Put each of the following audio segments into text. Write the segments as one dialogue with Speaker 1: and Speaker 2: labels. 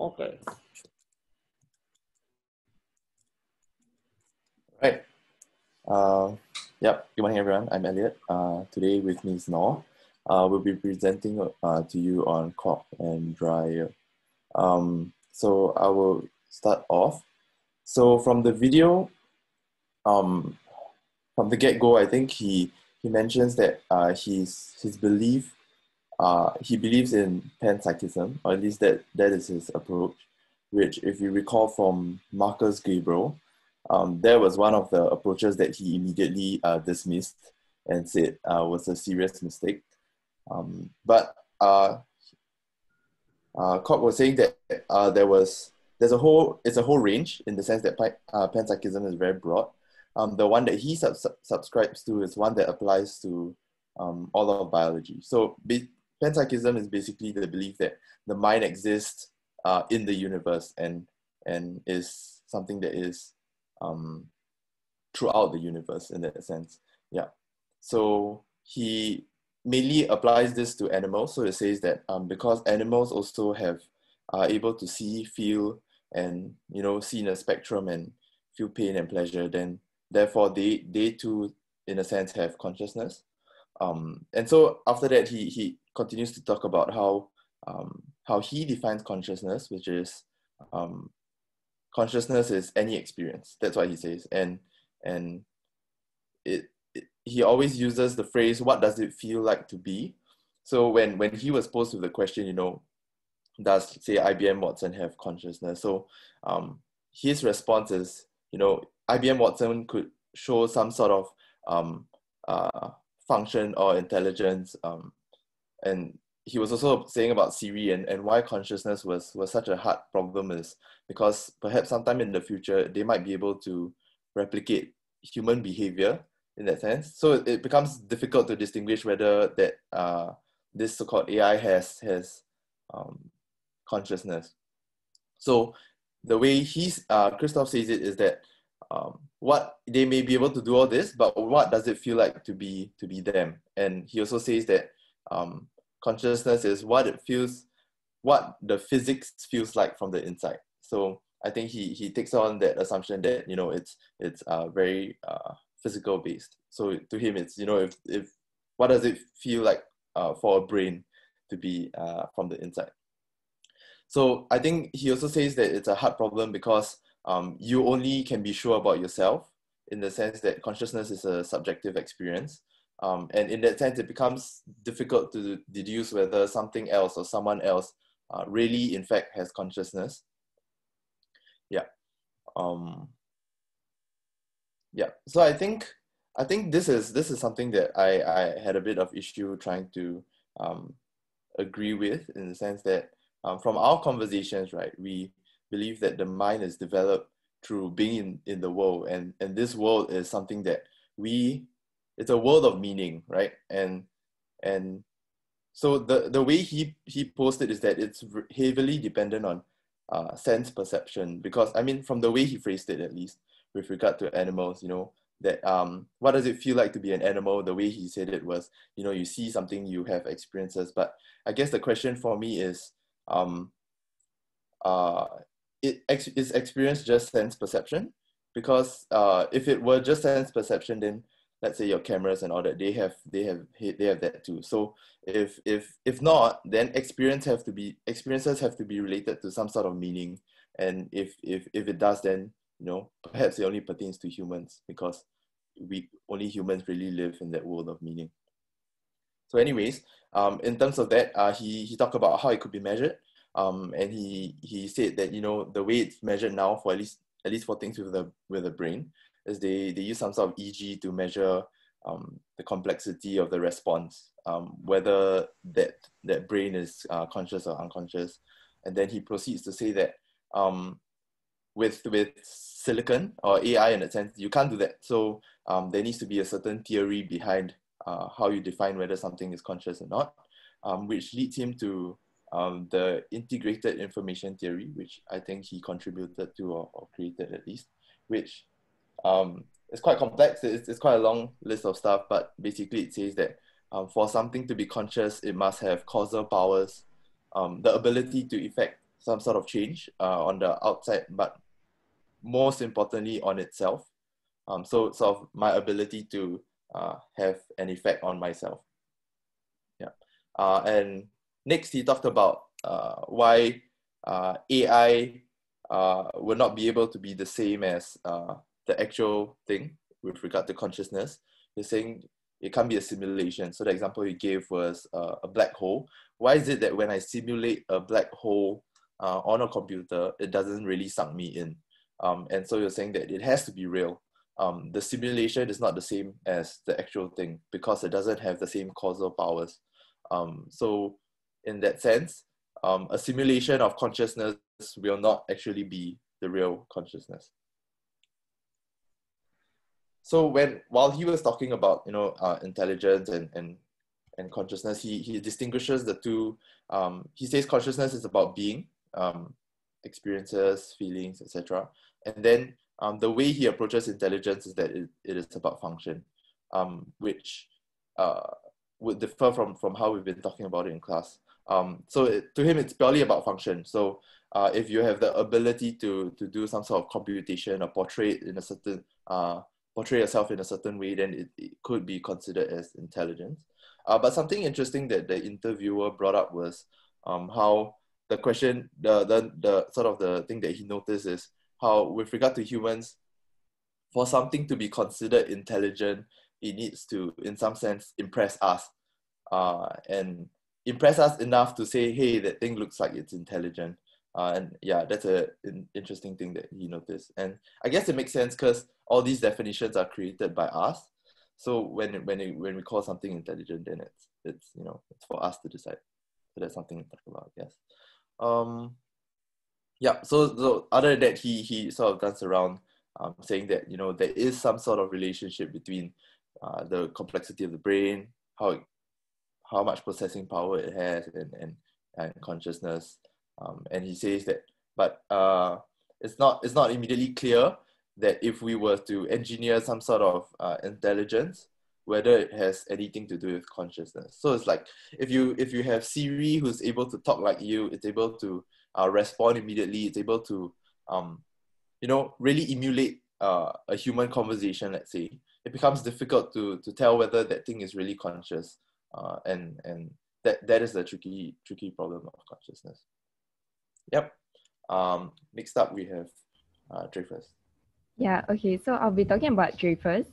Speaker 1: Okay.
Speaker 2: Right. Yep. Good morning, everyone. I'm Elliot. Today with me is Noor. We'll be presenting to you on COP and dry. So I will start off. So from the video, from the get-go, I think he mentions that his belief, he believes in panpsychism, or at least that is his approach, which, if you recall from Marcus Gabriel, that was one of the approaches that he immediately dismissed and said was a serious mistake. But Koch was saying that it's a whole range, in the sense that panpsychism is very broad. The one that he subscribes to is one that applies to all of biology. So panpsychism is basically the belief that the mind exists in the universe and is something that is throughout the universe, in that sense. Yeah. So he mainly applies this to animals. So it says that because animals also are able to see, feel, and see in a spectrum and feel pain and pleasure, then therefore they too, in a sense, have consciousness. And so after that, he continues to talk about how he defines consciousness, which is consciousness is any experience. That's what he says. And he always uses the phrase, what does it feel like to be? So when he was posed with the question, does, say, IBM Watson have consciousness? So his response is, IBM Watson could show some sort of function or intelligence. And he was also saying about Siri and why consciousness was such a hard problem is because perhaps sometime in the future, they might be able to replicate human behavior in that sense. So it becomes difficult to distinguish whether that this so-called AI has consciousness. So the way Christoph says it is that what they may be able to do all this, but what does it feel like to be them? And he also says that consciousness is what the physics feels like from the inside. So I think he takes on that assumption that it's very physical based. So to him, it's if what does it feel like for a brain to be from the inside. So I think he also says that it's a hard problem because you only can be sure about yourself, in the sense that consciousness is a subjective experience. And in that sense, it becomes difficult to deduce whether something else or someone else really, in fact, has consciousness. Yeah. Yeah. So I think this is something that I had a bit of issue trying to agree with, in the sense that from our conversations, right, we believe that the mind is developed through being in the world, and this world is something that it's a world of meaning, right? And so the way he posed it is that it's heavily dependent on sense perception, because I mean, from the way he phrased it, at least with regard to animals, that what does it feel like to be an animal? The way he said it was, you see something, you have experiences. But I guess the question for me is, is experience just sense perception? Because if it were just sense perception, then let's say your cameras and all that, they have that too. So if not, then experiences have to be related to some sort of meaning. And if it does, then perhaps it only pertains to humans, because only humans really live in that world of meaning. So anyways, in terms of that, he talked about how it could be measured. And he said that the way it's measured now, for at least for things with the brain, is they use some sort of EEG to measure the complexity of the response, whether that brain is conscious or unconscious. And then he proceeds to say that with silicon or AI, in a sense, you can't do that. So there needs to be a certain theory behind how you define whether something is conscious or not, which leads him to the integrated information theory, which I think he contributed to or created, at least, which it's quite complex. It's quite a long list of stuff, but basically it says that for something to be conscious, it must have causal powers, the ability to effect some sort of change on the outside, but most importantly on itself. So sort of my ability to have an effect on myself. Yeah. And next he talked about why AI will not be able to be the same as the actual thing with regard to consciousness. He's saying it can't be a simulation. So the example he gave was a black hole. Why is it that when I simulate a black hole on a computer, it doesn't really suck me in? And so you're saying that it has to be real. The simulation is not the same as the actual thing because it doesn't have the same causal powers. So in that sense, a simulation of consciousness will not actually be the real consciousness. So while he was talking about intelligence and consciousness, he distinguishes the two. He says consciousness is about being, experiences, feelings, etc. And then the way he approaches intelligence is that it is about function, which would differ from how we've been talking about it in class. To him, it's purely about function. So if you have the ability to do some sort of computation or portray yourself in a certain way, then it could be considered as intelligence. But something interesting that the interviewer brought up was how the question, the sort of the thing that he noticed is how, with regard to humans, for something to be considered intelligent, it needs to, in some sense, impress us. And impress us enough to say, hey, that thing looks like it's intelligent. And yeah, that's an interesting thing that he noticed. And I guess it makes sense because all these definitions are created by us. So when we call something intelligent, then it's for us to decide. So that's something to talk about, I guess. Yeah, so other than that, he sort of danced around saying that, there is some sort of relationship between the complexity of the brain, how much processing power it has, and consciousness. And he says that, but it's not immediately clear that if we were to engineer some sort of intelligence, whether it has anything to do with consciousness. So it's like if you have Siri who's able to talk like you, it's able to respond immediately, it's able to really emulate a human conversation, let's say, it becomes difficult to tell whether that thing is really conscious, and that is the tricky problem of consciousness. Yep. Next up we have Dreyfus.
Speaker 1: Yeah, okay, so I'll be talking about Dreyfus.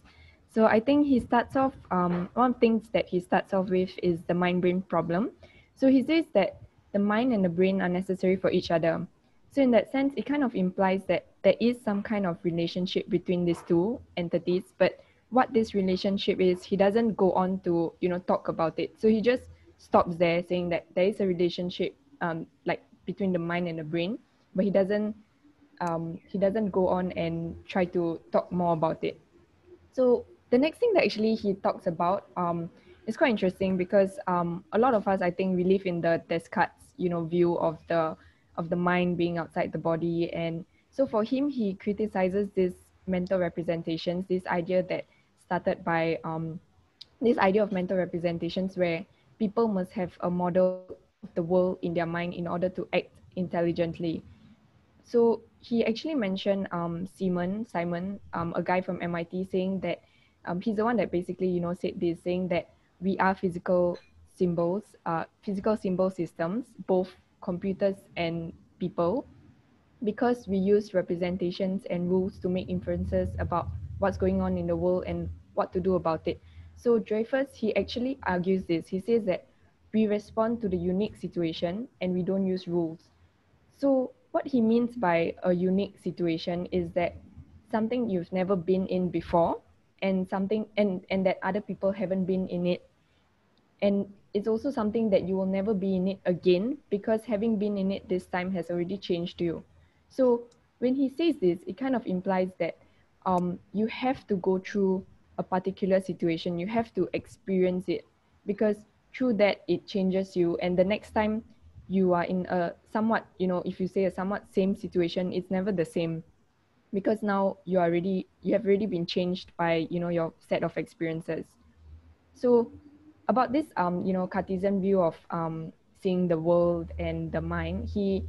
Speaker 1: So I think he starts off, one of the things that he starts off with is the mind-brain problem. So he says that the mind and the brain are necessary for each other. So in that sense, it kind of implies that there is some kind of relationship between these two entities, but what this relationship is, he doesn't go on to, talk about it. So he just stops there saying that there is a relationship like between the mind and the brain, but he doesn't go on and try to talk more about it. So the next thing that actually he talks about is quite interesting because a lot of us, I think, we live in the Descartes, view of the mind being outside the body. And so for him, he criticizes this mental representations, this idea that started by this idea of mental representations where people must have a model of the world in their mind in order to act intelligently. So he actually mentioned Simon, a guy from MIT, saying that he's the one that basically, said this, saying that we are physical symbol systems, both computers and people, because we use representations and rules to make inferences about what's going on in the world and what to do about it. So Dreyfus, he actually argues this. He says that we respond to the unique situation and we don't use rules. So what he means by a unique situation is that something you've never been in before and something and that other people haven't been in it. And it's also something that you will never be in it again because having been in it this time has already changed you. So when he says this, it kind of implies that you have to go through a particular situation, you have to experience it because through that it changes you, and the next time you are in a somewhat, if you say a somewhat same situation, it's never the same because now you have already been changed by your set of experiences. So about this Cartesian view of seeing the world and the mind, he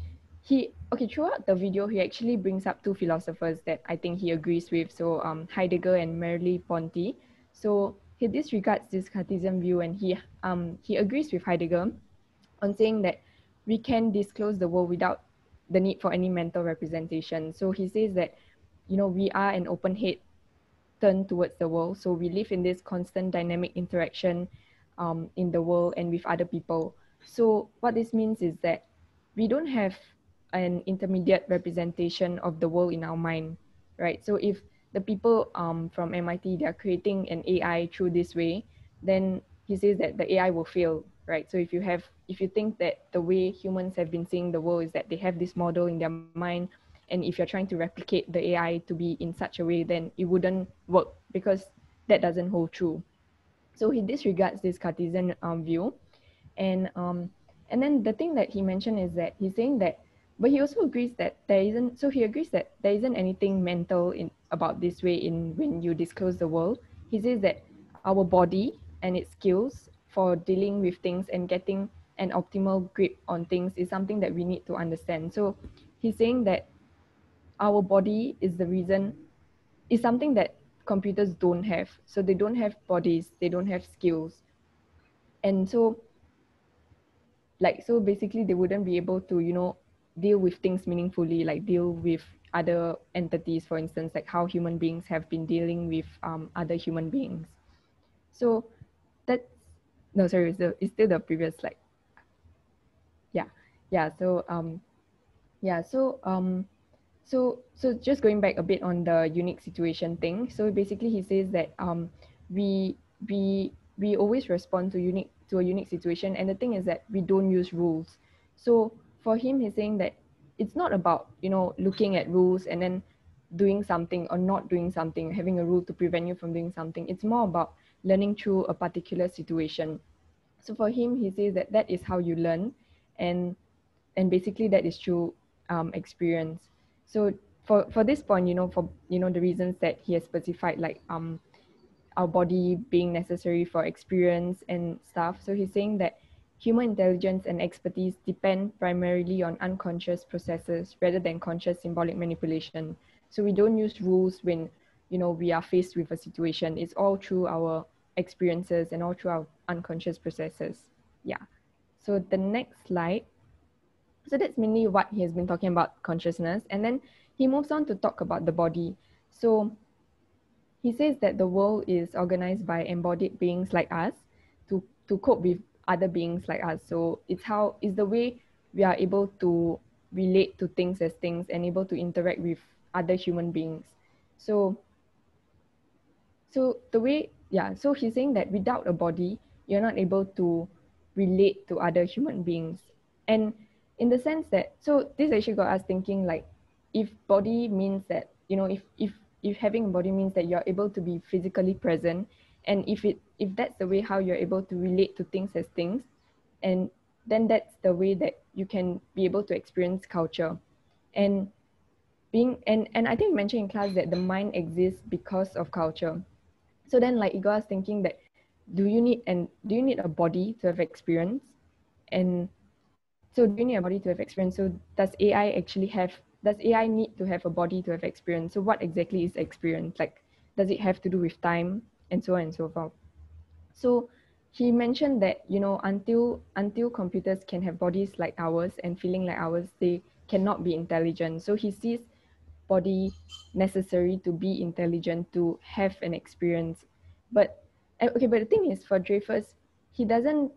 Speaker 1: throughout the video, he actually brings up two philosophers that I think he agrees with. So Heidegger and Marilee Ponti. So he disregards this Cartesian view, and he agrees with Heidegger on saying that we can disclose the world without the need for any mental representation. So he says that, we are an open head turned towards the world. So we live in this constant dynamic interaction in the world and with other people. So what this means is that we don't have an intermediate representation of the world in our mind, right? So if the people from MIT, they're creating an AI through this way, then he says that the AI will fail, right? So if you think that the way humans have been seeing the world is that they have this model in their mind, and if you're trying to replicate the AI to be in such a way, then it wouldn't work because that doesn't hold true. So he disregards this Cartesian view, and um, and then the thing that he mentioned is that he's saying that, but he also agrees that there isn't. So he agrees that there isn't anything mental in about this way in when you disclose the world. He says that our body and its skills for dealing with things and getting an optimal grip on things is something that we need to understand. So he's saying that our body is the reason, is something that computers don't have. So they don't have bodies, they don't have skills. And so basically they wouldn't be able to, deal with things meaningfully, like deal with other entities, for instance, like how human beings have been dealing with other human beings. So that's, no, sorry, it's still the previous slide. Yeah. Yeah. Yeah. So just going back a bit on the unique situation thing. So basically he says that we we always respond to a unique situation, and the thing is that we don't use rules. So for him, he's saying that it's not about, looking at rules and then doing something or not doing something, having a rule to prevent you from doing something. It's more about learning through a particular situation. So for him, he says that that is how you learn, and basically that is through experience. So for this point, for the reasons that he has specified, like our body being necessary for experience and stuff. So he's saying that human intelligence and expertise depend primarily on unconscious processes rather than conscious symbolic manipulation. So we don't use rules when we are faced with a situation. It's all through our experiences and all through our unconscious processes. Yeah. So the next slide. So that's mainly what he has been talking about, consciousness. And then he moves on to talk about the body. So he says that the world is organized by embodied beings like us to cope with other beings like us. So it's the way we are able to relate to things as things and able to interact with other human beings. So so he's saying that without a body, you're not able to relate to other human beings. And in the sense that, so this actually got us thinking, like, if body means that, if having a body means that you're able to be physically present, and if that's the way how you're able to relate to things as things, and then that's the way that you can be able to experience culture. And and I think we mentioned in class that the mind exists because of culture. So then, like, it got us thinking that, do you need a body to have experience? And so do you need a body to have experience? So does AI need to have a body to have experience? So what exactly is experience? Like, does it have to do with time, and so on and so forth? So he mentioned that, until computers can have bodies like ours and feeling like ours, they cannot be intelligent. So he sees body necessary to be intelligent, to have an experience. But but the thing is, for Dreyfus, he doesn't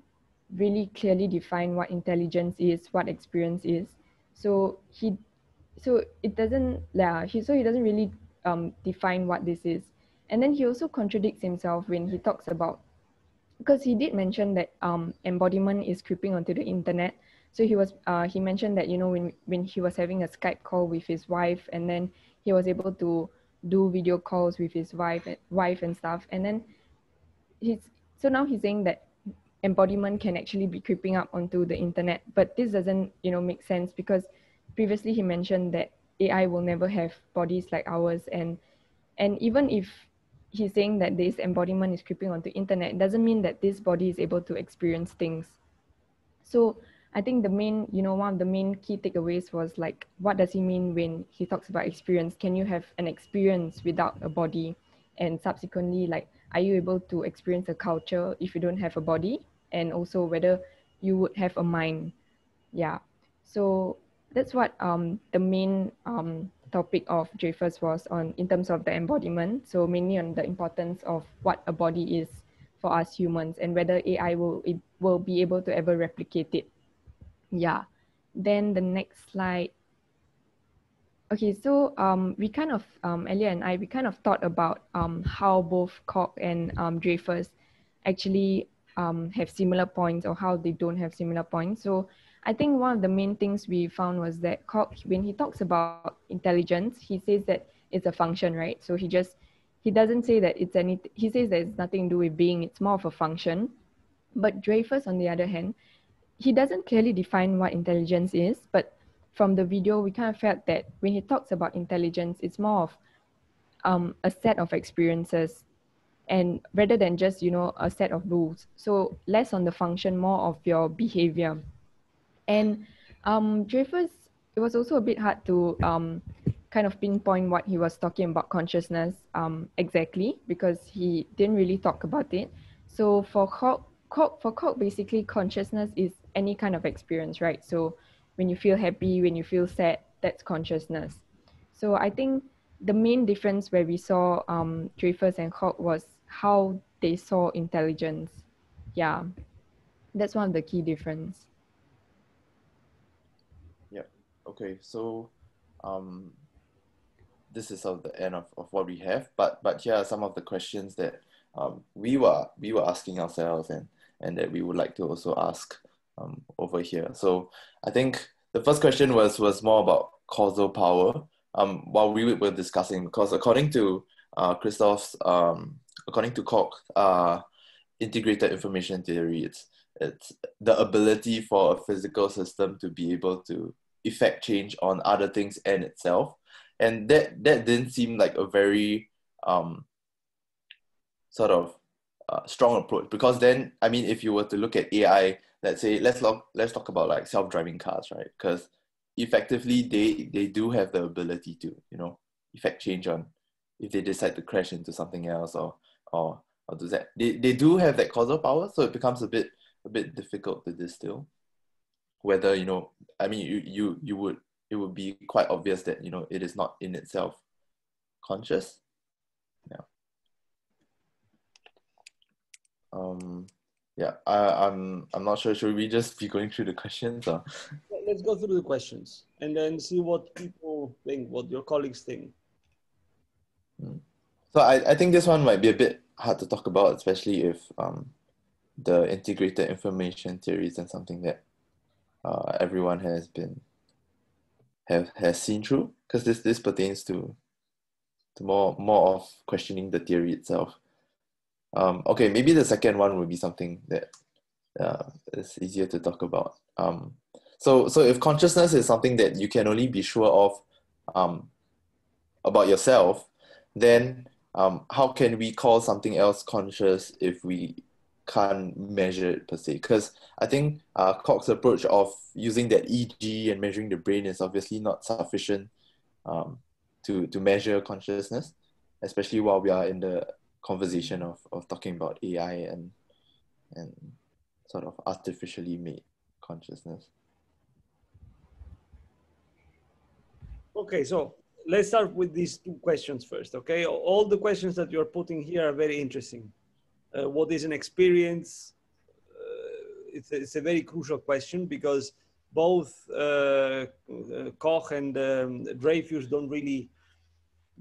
Speaker 1: really clearly define what intelligence is, what experience is. So it doesn't, he doesn't really define what this is. And then he also contradicts himself when he talks about, because he did mention that embodiment is creeping onto the internet. So he mentioned that, when he was having a Skype call with his wife, and then he was able to do video calls with his wife and stuff. And then now he's saying that embodiment can actually be creeping up onto the internet. But this doesn't, make sense, because previously he mentioned that AI will never have bodies like ours, and even if he's saying that this embodiment is creeping onto internet, it doesn't mean that this body is able to experience things. So I think the main, one of the main key takeaways was like, what does he mean when he talks about experience? Can you have an experience without a body? And subsequently, like, are you able to experience a culture if you don't have a body? And also whether you would have a mind. Yeah. So that's what the main topic of Dreyfus was on in terms of the embodiment. So mainly on the importance of what a body is for us humans and whether AI will be able to ever replicate it. Yeah. Then the next slide. Okay, so we kind of, Elia and I, we kind of thought about how both Koch and Dreyfus actually have similar points or how they don't have similar points. So I think one of the main things we found was that Koch, when he talks about intelligence, he says that it's a function, right? So he doesn't say that it's anything, he says that it's nothing to do with being, it's more of a function. But Dreyfus, on the other hand, he doesn't clearly define what intelligence is, but from the video, we kind of felt that when he talks about intelligence, it's more of a set of experiences and rather than just, a set of rules. So less on the function, more of your behavior. And Dreyfus, it was also a bit hard to kind of pinpoint what he was talking about consciousness exactly because he didn't really talk about it. So for Koch, basically consciousness is any kind of experience, right? So when you feel happy, when you feel sad, that's consciousness. So I think the main difference where we saw Dreyfus and Koch was how they saw intelligence. Yeah, that's one of the key difference.
Speaker 2: Yeah. Okay. So, this is sort of the end of what we have. But here are some of the questions that we were asking ourselves and that we would like to also ask over here. So I think the first question was more about causal power. While we were discussing, because according to Christoph's, according to Koch, integrated information theory, it's the ability for a physical system to be able to effect change on other things and itself. And that didn't seem like a very sort of strong approach, because then, I mean, if you were to look at AI, let's say, let's talk about like self-driving cars, right? Because effectively they do have the ability to, effect change on if they decide to crash into something else or do that. They do have that causal power, so it becomes a bit difficult to distill whether, I mean, it would be quite obvious that, it is not in itself conscious. Yeah. Yeah, I'm not sure. Should we just be going through the questions or?
Speaker 3: Let's go through the questions and then see what people think, what your colleagues think.
Speaker 2: So I think this one might be a bit hard to talk about, especially if the integrated information theory isn't something that everyone has seen through, because this pertains to more of questioning the theory itself. Okay, maybe the second one would be something that is easier to talk about. So if consciousness is something that you can only be sure of about yourself, then how can we call something else conscious if we can't measure it per se? Because I think Koch's approach of using that EEG and measuring the brain is obviously not sufficient to measure consciousness, especially while we are in the conversation of talking about AI and sort of artificially made consciousness.
Speaker 3: Okay, so let's start with these two questions first, okay? All the questions that you're putting here are very interesting. What is an experience? It's a very crucial question because both Koch and Dreyfus don't really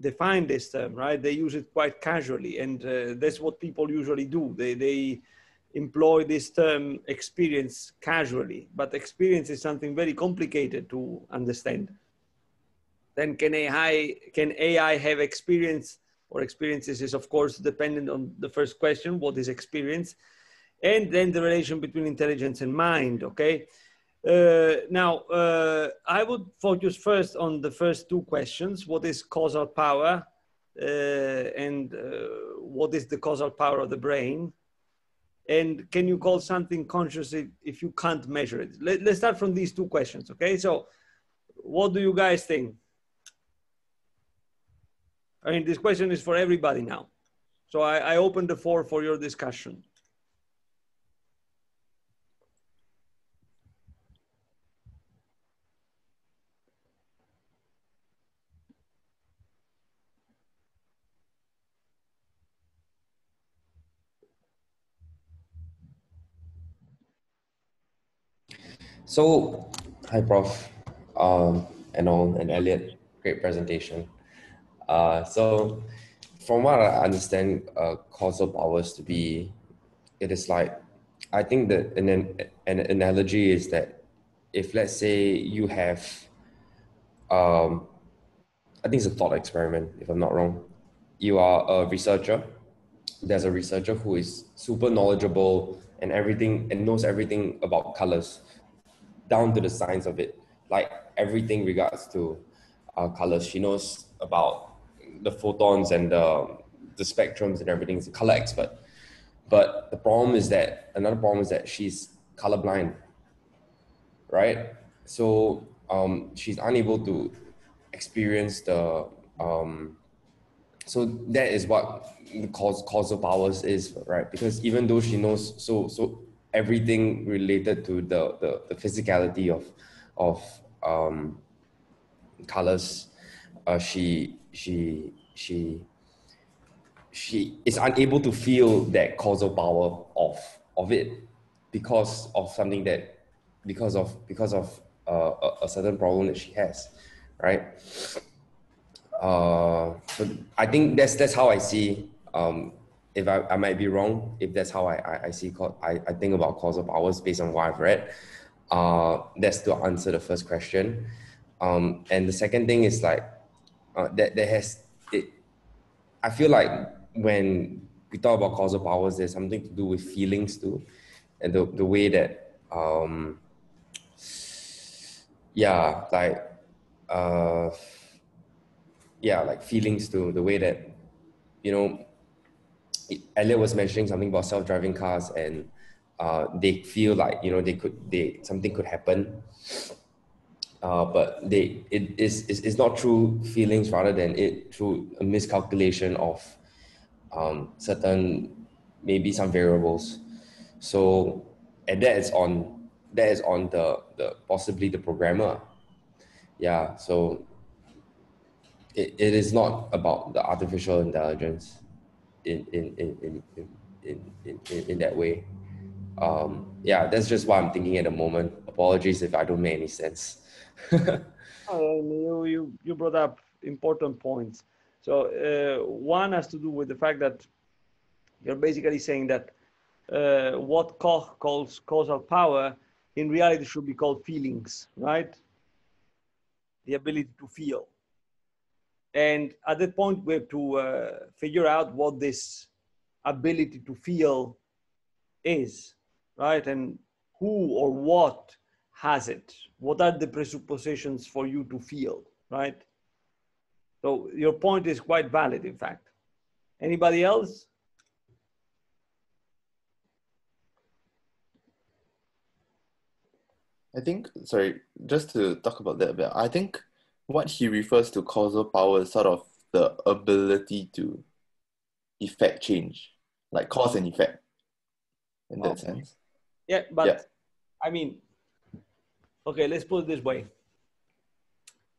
Speaker 3: define this term, right? They use it quite casually, and that's what people usually do. They employ this term experience casually, but experience is something very complicated to understand. Then can AI have experience, or experiences is of course dependent on the first question, what is experience? And then the relation between intelligence and mind, okay? Now, I would focus first on the first two questions. What is causal power and what is the causal power of the brain? And can you call something conscious if you can't measure it? Let's start from these two questions, okay? So what do you guys think? I mean, this question is for everybody now. So I open the floor for your discussion.
Speaker 4: So, hi, Prof. And Elliot, great presentation. So, from what I understand, causal powers to be, it is like, I think that an analogy is that if, let's say, you have, I think it's a thought experiment, if I'm not wrong. You are a researcher. There's a researcher who is super knowledgeable and everything and knows everything about colors, down to the science of it, like everything regards to colors. She knows about the photons and the spectrums and everything. She's a color expert. But another problem is that she's colorblind, right? So she's unable to experience the so that is what the causal powers is, right? Because even though she knows so everything related to the physicality of colors, she is unable to feel that causal power of it because of something that because of a certain problem that she has, right? So I think that's how I see. If I might be wrong, if that's how I see, I think about causal powers based on what I've read. That's to answer the first question. And the second thing is like that there has it. I feel like when we talk about causal powers, there's something to do with feelings too, and the way that like feelings too, the way that, you know, Elliot was mentioning something about self-driving cars, and they feel like, you know, something could happen, but it's not through feelings, rather than it through a miscalculation of certain, maybe some variables. So, and that is on the possibly the programmer. Yeah. So it is not about the artificial intelligence in that way. Yeah, that's just what I'm thinking at the moment. Apologies if I don't make any sense.
Speaker 3: You brought up important points. So one has to do with the fact that you're basically saying that what Koch calls causal power in reality should be called feelings, right? The ability to feel. And at that point, we have to figure out what this ability to feel is, right? And who or what has it? What are the presuppositions for you to feel, right? So your point is quite valid, in fact. Anybody else?
Speaker 2: I think, sorry, just to talk about that a bit, I think what he refers to causal power is sort of the ability to effect change, like cause and effect in that sense.
Speaker 3: Yeah, but I mean, okay, let's put it this way.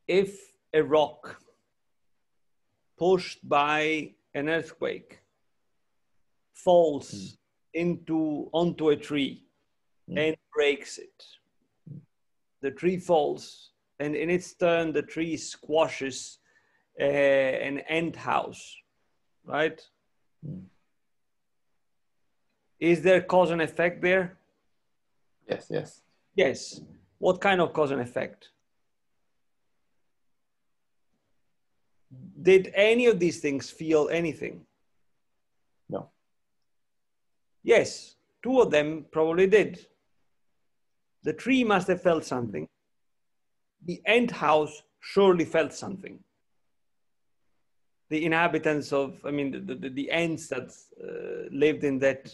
Speaker 3: If a rock pushed by an earthquake falls onto a tree and breaks it, the tree falls, and in its turn, the tree squashes an ant house, right? Is there cause and effect there?
Speaker 2: Yes.
Speaker 3: Yes. What kind of cause and effect? Did any of these things feel anything?
Speaker 2: No.
Speaker 3: Yes, two of them probably did. The tree must have felt something. The ant house surely felt something. The inhabitants of, I mean, the ants that lived in that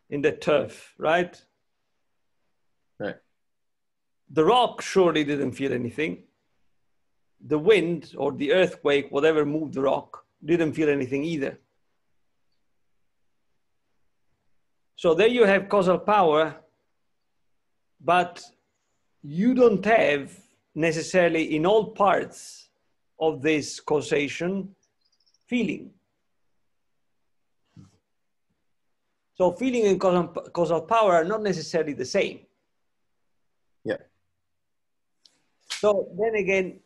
Speaker 3: in the turf, right?
Speaker 2: Right.
Speaker 3: The rock surely didn't feel anything. The wind or the earthquake, whatever moved the rock, didn't feel anything either. So there you have causal power, but you don't have necessarily in all parts of this causation feeling. So feeling and causal power are not necessarily the same.
Speaker 2: Yeah.
Speaker 3: So then again,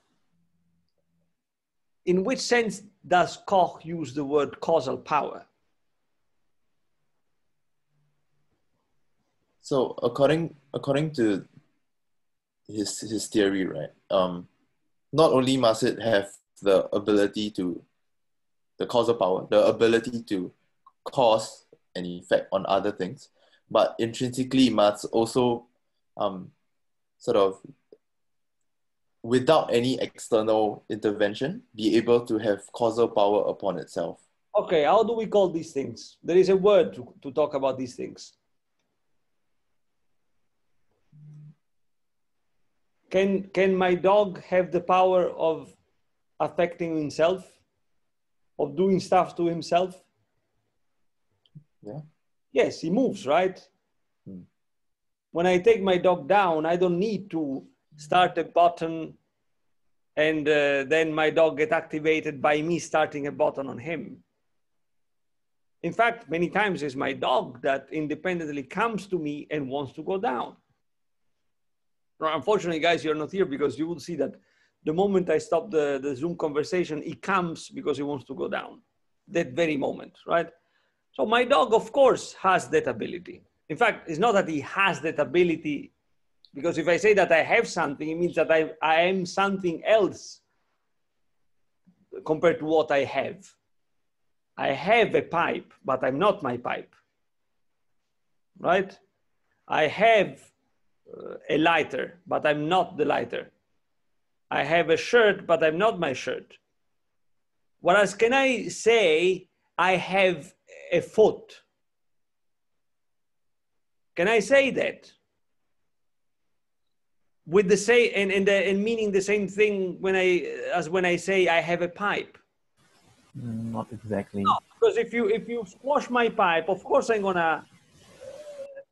Speaker 3: in which sense does Koch use the word causal power?
Speaker 2: So according to his theory, right? Not only must it have the ability to, the causal power, the ability to cause an effect on other things, but intrinsically must also sort of, without any external intervention, be able to have causal power upon itself.
Speaker 3: Okay, how do we call these things? There is a word to talk about these things. Can my dog have the power of affecting himself, of doing stuff to himself?
Speaker 2: Yeah.
Speaker 3: Yes, he moves, right?
Speaker 2: Hmm.
Speaker 3: When I take my dog down, I don't need to start a button and then my dog get activated by me starting a button on him. In fact, many times it's my dog that independently comes to me and wants to go down. Now, unfortunately, guys, you're not here because you will see that the moment I stop the Zoom conversation, he comes because he wants to go down. That very moment, right? So my dog, of course, has that ability. In fact, it's not that he has that ability, because if I say that I have something, it means that I am something else compared to what I have. I have a pipe, but I'm not my pipe, right? I have a lighter, but I'm not the lighter. I have a shirt, but I'm not my shirt. Whereas can I say I have a foot? Can I say that? With the say and meaning the same thing as when I say I have a pipe?
Speaker 5: Not exactly.
Speaker 3: No, because if you squash my pipe, of course I'm gonna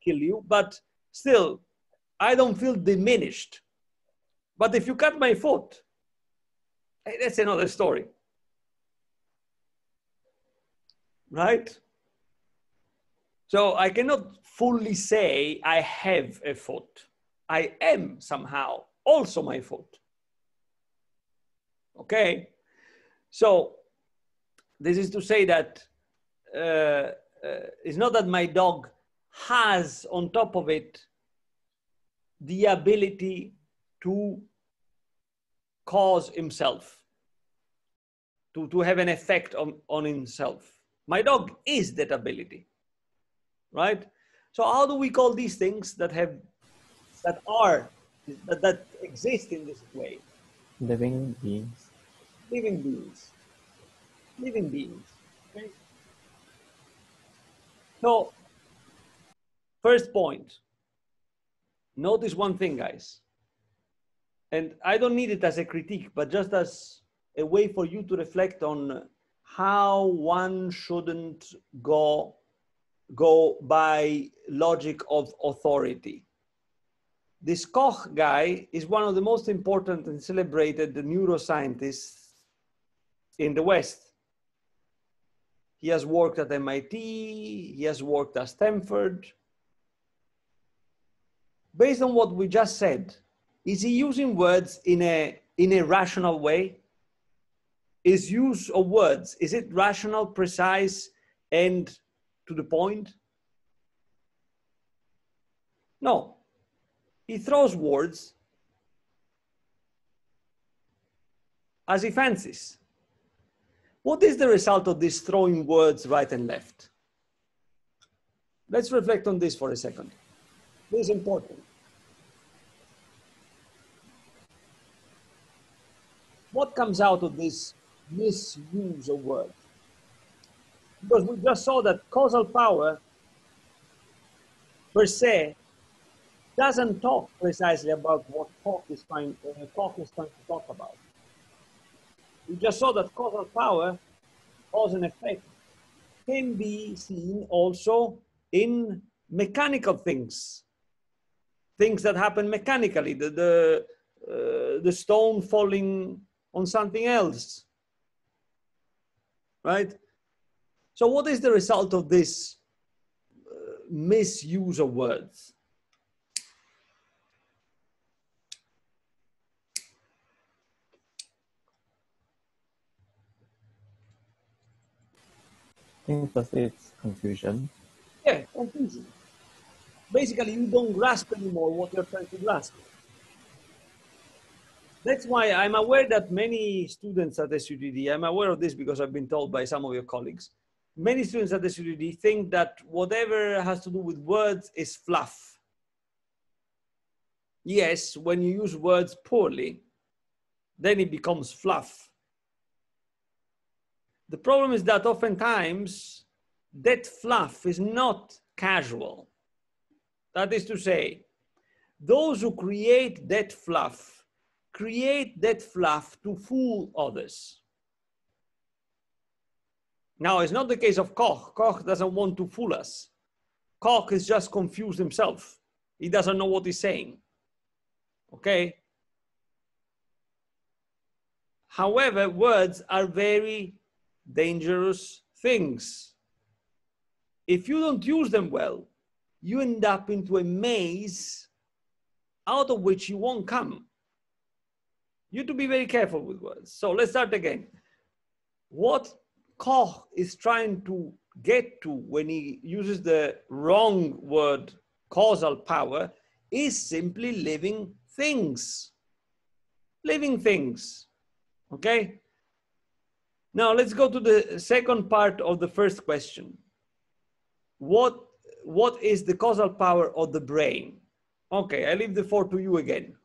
Speaker 3: kill you, but still, I don't feel diminished. But if you cut my foot, that's another story. Right? So I cannot fully say I have a foot. I am somehow also my foot. Okay? So this is to say that it's not that my dog has on top of it the ability to cause himself, to have an effect on himself. My dog is that ability, right? So how do we call these things that exist in this way?
Speaker 5: Living beings.
Speaker 3: Living beings. Living beings. Okay? So, first point. Notice one thing, guys. And I don't need it as a critique, but just as a way for you to reflect on how one shouldn't go by logic of authority. This Koch guy is one of the most important and celebrated neuroscientists in the West. He has worked at MIT, he has worked at Stanford. Based on what we just said, is he using words in a rational way? Is use of words, is it rational, precise, and to the point? No. He throws words as he fancies. What is the result of this throwing words right and left? Let's reflect on this for a second. This is important. What comes out of this misuse of words? Because we just saw that causal power per se doesn't talk precisely about what Koch is trying to talk about. We just saw that causal power, cause and effect, can be seen also in mechanical things, things that happen mechanically, the stone falling on something else, right? So what is the result of this misuse of words?
Speaker 5: I think firstly it's confusion.
Speaker 3: Yeah, confusion. Basically, you don't grasp anymore what you're trying to grasp. That's why I'm aware that many students at SUDD, I'm aware of this because I've been told by some of your colleagues, many students at SUDD think that whatever has to do with words is fluff. Yes, when you use words poorly, then it becomes fluff. The problem is that oftentimes that fluff is not casual. That is to say, those who create that fluff to fool others. Now, it's not the case of Koch. Koch doesn't want to fool us. Koch is just confused himself. He doesn't know what he's saying. Okay? However, words are very dangerous things. If you don't use them well, you end up into a maze out of which you won't come. You have to be very careful with words. So let's start again. What Koch is trying to get to when he uses the wrong word, causal power, is simply living things. Living things. Okay? Now let's go to the second part of the first question. What is the causal power of the brain? Okay, I leave the floor to you again.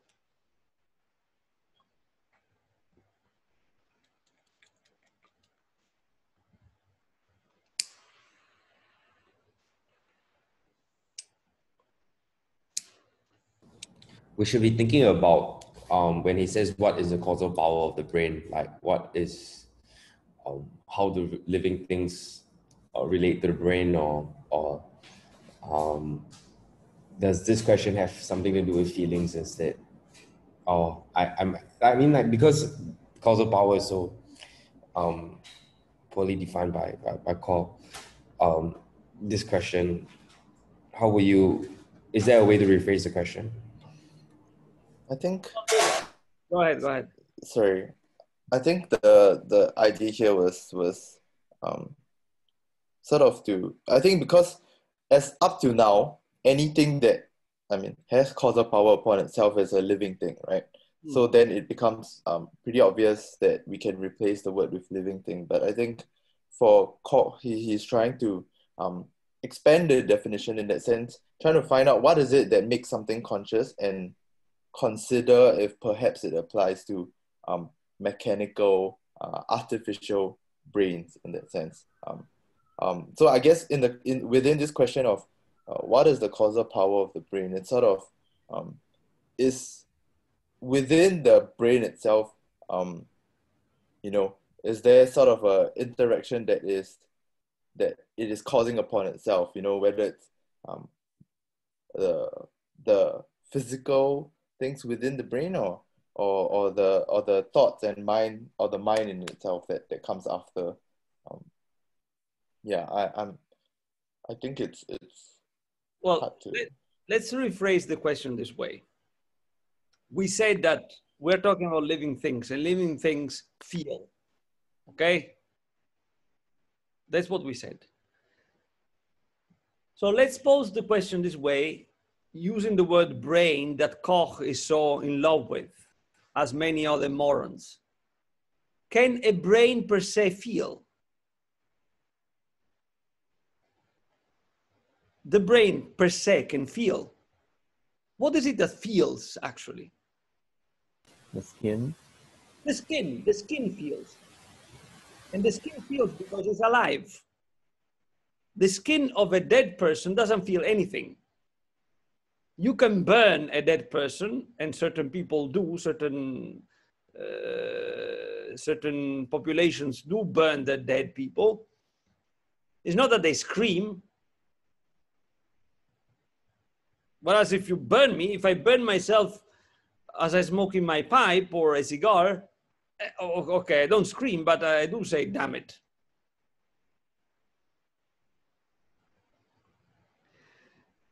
Speaker 4: We should be thinking about when he says what is the causal power of the brain, like what is how do living things relate to the brain, or does this question have something to do with feelings instead? Or I mean, like, because causal power is so poorly defined by Koch, this question, how will you, is there a way to rephrase the question?
Speaker 2: I think.
Speaker 3: Go ahead.
Speaker 2: Sorry, I think the idea here was sort of to, I think, because as up to now, anything that has causal power upon itself is a living thing, right? So then it becomes pretty obvious that we can replace the word with living thing. But I think for Koch, he's trying to expand the definition in that sense, trying to find out what is it that makes something conscious and consider if perhaps it applies to mechanical, artificial brains in that sense. So I guess within this question of what is the causal power of the brain, it sort of is within the brain itself. Is there sort of a interaction that it is causing upon itself? Whether it's the physical things within the brain, or the thoughts and mind, or the mind in itself that comes after. I think it's
Speaker 3: well,
Speaker 2: hard to...
Speaker 3: let's rephrase the question this way. We said that we're talking about living things, and living things feel. Okay? That's what we said. So let's pose the question this way, using the word brain that Koch is so in love with, as many other morons. Can a brain per se feel? The brain per se can feel. What is it that feels, actually?
Speaker 5: The skin.
Speaker 3: The skin feels. And the skin feels because it's alive. The skin of a dead person doesn't feel anything. You can burn a dead person, and certain people do, certain populations do burn the dead people. It's not that they scream. Whereas if you burn me, if I burn myself as I smoke in my pipe or a cigar, okay, I don't scream, but I do say, damn it.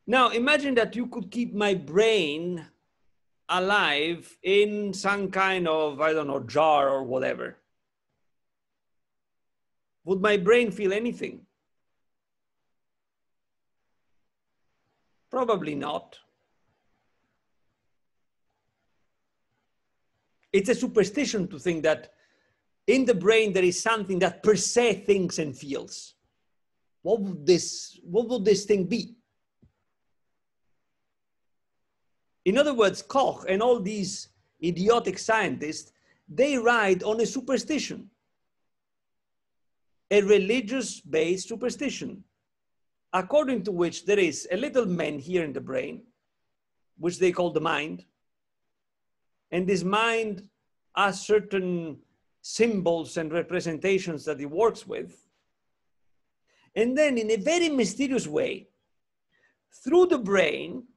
Speaker 3: Now, imagine that you could keep my brain alive in some kind of, I don't know, jar or whatever. Would my brain feel anything? Probably not. It's a superstition to think that in the brain there is something that per se thinks and feels. What would this thing be? In other words, Koch and all these idiotic scientists, they ride on a superstition, a religious-based superstition, according to which there is a little man here in the brain, which they call the mind, and this mind has certain symbols and representations that it works with. And then in a very mysterious way, through the brain,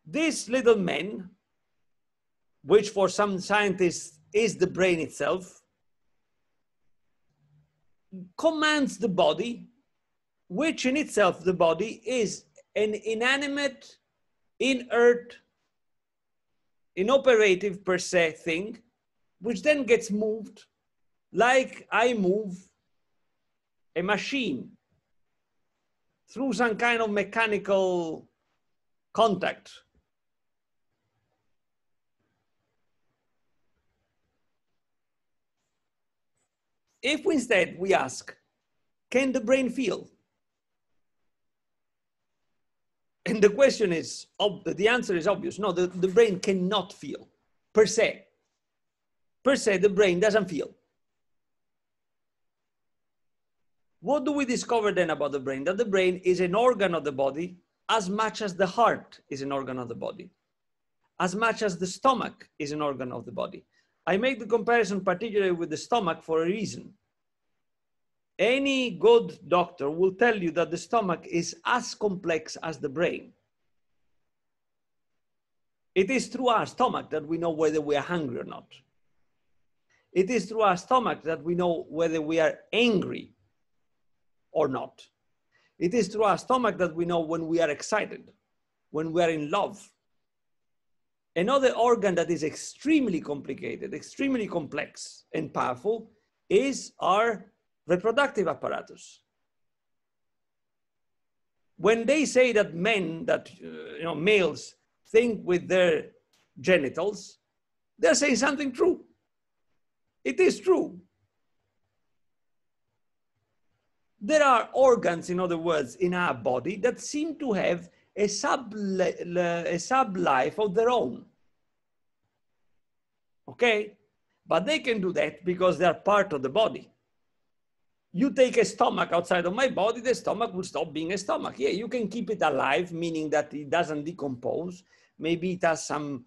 Speaker 3: this little man, which for some scientists is the brain itself, commands the body, which in itself, the body is an inanimate, inert, inoperative per se thing, which then gets moved like I move a machine through some kind of mechanical contact. If instead we ask, can the brain feel? And the question is, the answer is obvious. No, the brain cannot feel, per se. Per se, the brain doesn't feel. What do we discover then about the brain? That the brain is an organ of the body as much as the heart is an organ of the body, as much as the stomach is an organ of the body. I make the comparison particularly with the stomach for a reason. Any good doctor will tell you that the stomach is as complex as the brain. It is through our stomach that we know whether we are hungry or not. It is through our stomach that we know whether we are angry or not. It is through our stomach that we know when we are excited, when we are in love. Another organ that is extremely complicated, extremely complex and powerful is our reproductive apparatus. When they say that men, males think with their genitals, they're saying something true. It is true. There are organs, in other words, in our body that seem to have a sub-life of their own. Okay? But they can do that because they are part of the body. You take a stomach outside of my body, the stomach will stop being a stomach. Yeah, you can keep it alive, meaning that it doesn't decompose. Maybe it has some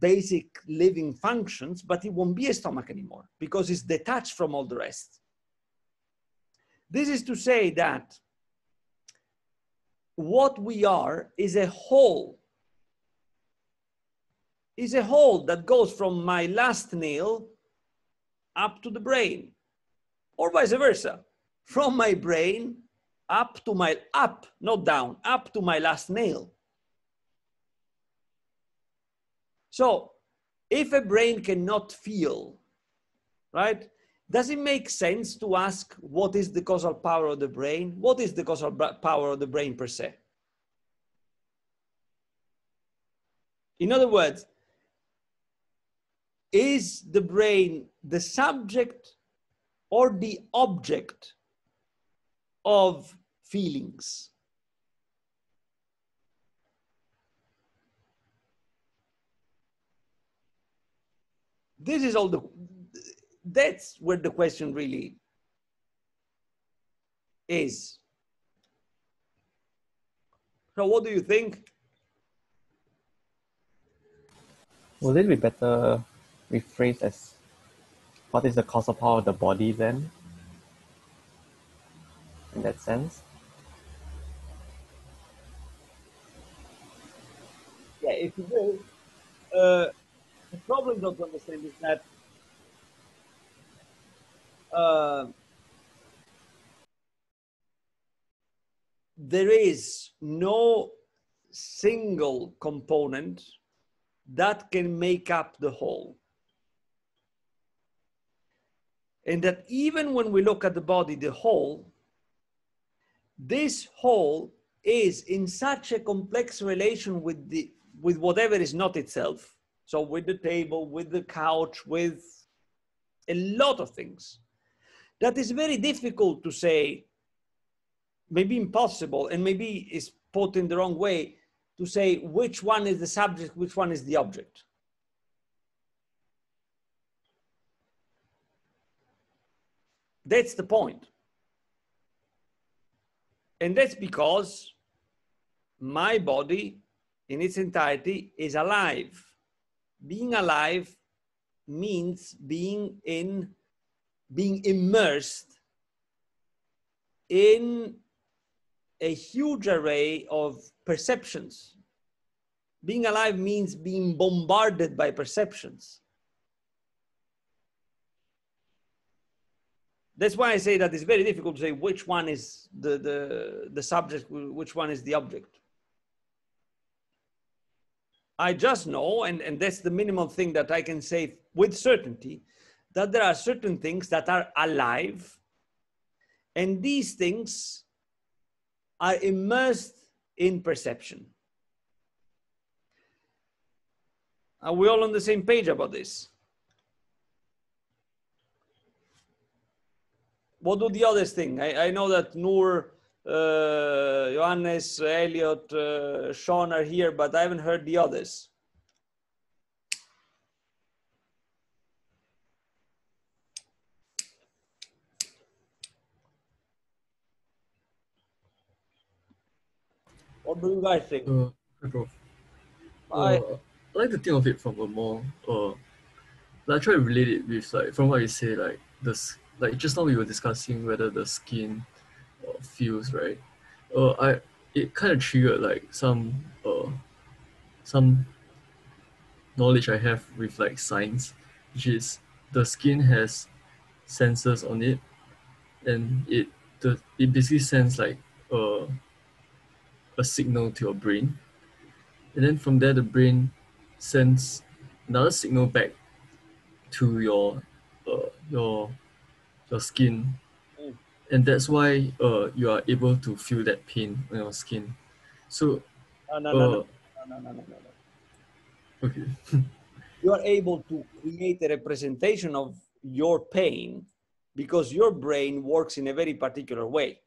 Speaker 3: basic living functions, but it won't be a stomach anymore because it's detached from all the rest. This is to say that what we are is a whole. Is a whole that goes from my last nail up to the brain, or vice versa, from my brain up to my, up, not down, up to my last nail. So if a brain cannot feel, right, does it make sense to ask what is the causal power of the brain? What is the causal power of the brain per se? In other words, is the brain the subject or the object of feelings? This is all that's where the question really is. So what do you think?
Speaker 5: Would it be better rephrased as what is the causal power of the body then? In that sense?
Speaker 3: Yeah, if you will, the problem not to understand is that there is no single component that can make up the whole. And that even when we look at the body, the whole, this whole is in such a complex relation with whatever is not itself. So with the table, with the couch, with a lot of things, that is very difficult to say, maybe impossible, and maybe is put in the wrong way, to say which one is the subject, which one is the object. That's the point. And that's because my body in its entirety is alive. Being alive means being immersed in a huge array of perceptions. Being alive means being bombarded by perceptions. That's why I say that it's very difficult to say which one is the subject, which one is the object. I just know, and that's the minimum thing that I can say with certainty, that there are certain things that are alive, and these things are immersed in perception. Are we all on the same page about this? What do the others think? I know that Noor, Johannes, Elliot, Sean are here, but I haven't heard the others. What do you guys think?
Speaker 6: Hi, Prof.
Speaker 3: I
Speaker 6: I like to think of it from a more like I try to relate it with like from what you say, like this, like just now we were discussing whether the skin feels, right. It kind of triggered like some knowledge I have with like science, which is the skin has sensors on it, and it basically sends like a signal to your brain, and then from there the brain sends another signal back to your skin, and that's why you are able to feel that pain on your skin. So
Speaker 3: no.
Speaker 6: okay.
Speaker 3: You are able to create a representation of your pain because your brain works in a very particular way.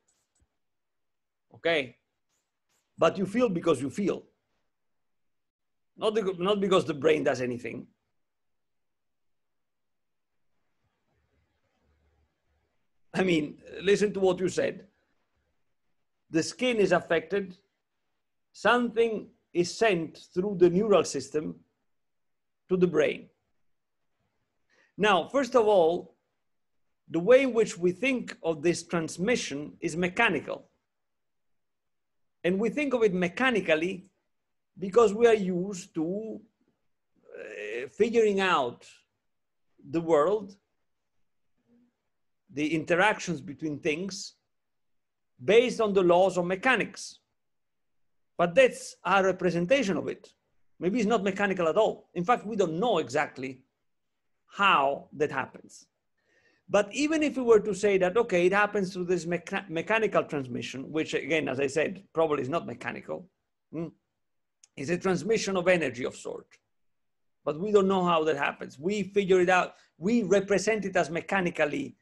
Speaker 3: Okay? But you feel because you feel. Not because the brain does anything. I mean, listen to what you said. The skin is affected. Something is sent through the neural system to the brain. Now, first of all, the way in which we think of this transmission is mechanical. And we think of it mechanically because we are used to figuring out the world, the interactions between things, based on the laws of mechanics. But that's our representation of it. Maybe it's not mechanical at all. In fact, we don't know exactly how that happens. But even if we were to say that, okay, it happens through this mechanical transmission, which again, as I said, probably is not mechanical, it's a transmission of energy of sort. But we don't know how that happens. We figure it out. We represent it as mechanically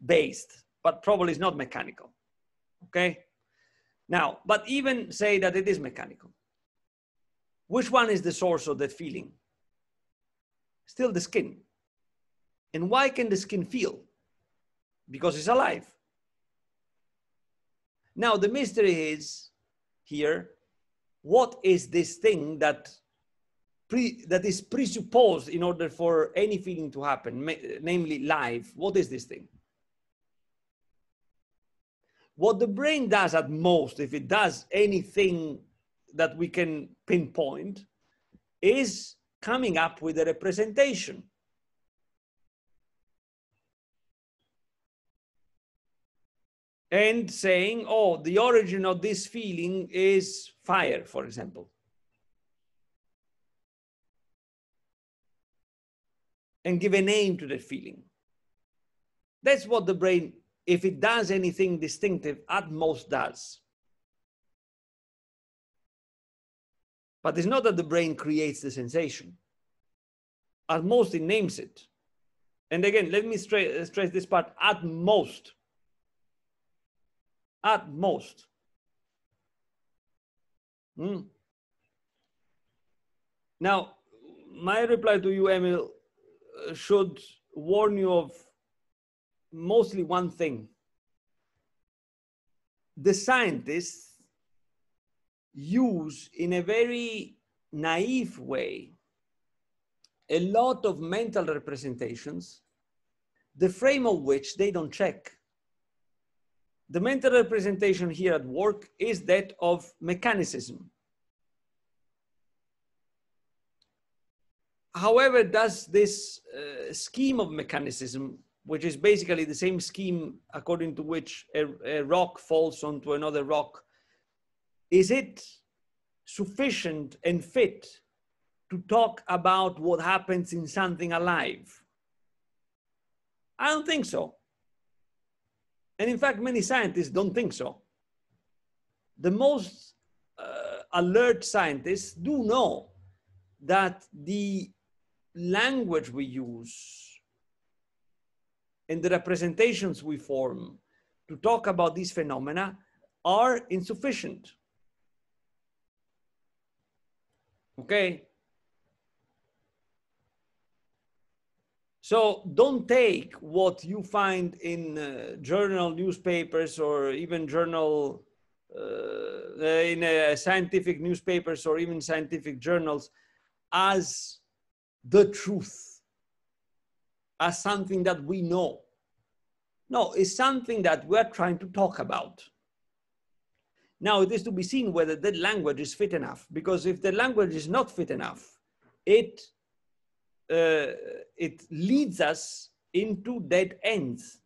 Speaker 3: based, but probably it's not mechanical, okay? Now, but even say that it is mechanical. Which one is the source of that feeling? Still the skin. And why can the skin feel? Because it's alive. Now, the mystery is here what is this thing that is presupposed in order for any feeling to happen, namely life? What is this thing? What the brain does at most, if it does anything that we can pinpoint, is coming up with a representation. And saying, oh, the origin of this feeling is fire, for example. And give a name to that feeling. That's what the brain, if it does anything distinctive, at most does. But it's not that the brain creates the sensation. At most, it names it. And again, let me stress this part, at most. At most. Now, my reply to you, Emil, should warn you of mostly one thing. The scientists use, in a very naive way, a lot of mental representations, the frame of which they don't check. The mental representation here at work is that of mechanicism. However, does this scheme of mechanicism, which is basically the same scheme according to which a rock falls onto another rock, is it sufficient and fit to talk about what happens in something alive? I don't think so. And in fact, many scientists don't think so. The most alert scientists do know that the language we use and the representations we form to talk about these phenomena are insufficient. Okay? So don't take what you find in journal newspapers or even journal, in scientific newspapers or even scientific journals as the truth, as something that we know. No, it's something that we're trying to talk about. Now, it is to be seen whether that language is fit enough, because if the language is not fit enough, it leads us into dead ends.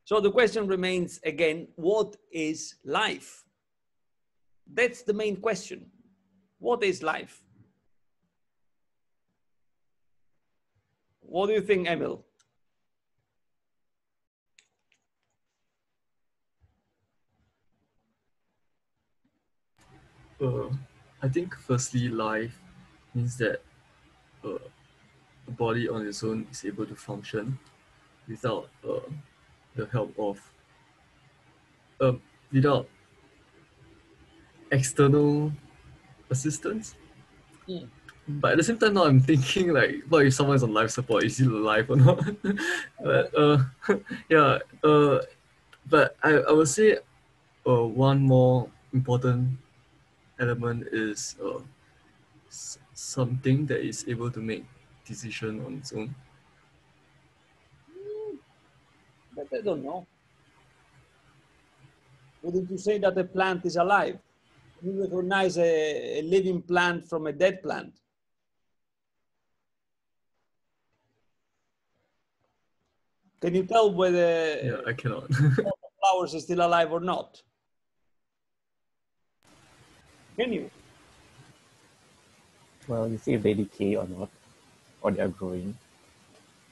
Speaker 3: So the question remains again, what is life? That's the main question. What is life? What do you think, Emil?
Speaker 6: I think firstly, life means that the body on its own is able to function without the help of without external assistance. But at the same time, now I'm thinking like, what if someone's on life support? Is he alive or not? But yeah. But I would say one more important element is something that is able to make decision on its own.
Speaker 3: But I don't know. Wouldn't you say that a plant is alive? You recognize a living plant from a dead plant. Can you tell whether
Speaker 6: Yeah, I cannot.
Speaker 3: flowers is still alive or not? Can you?
Speaker 5: Well, you see if they decay or not, or they are growing.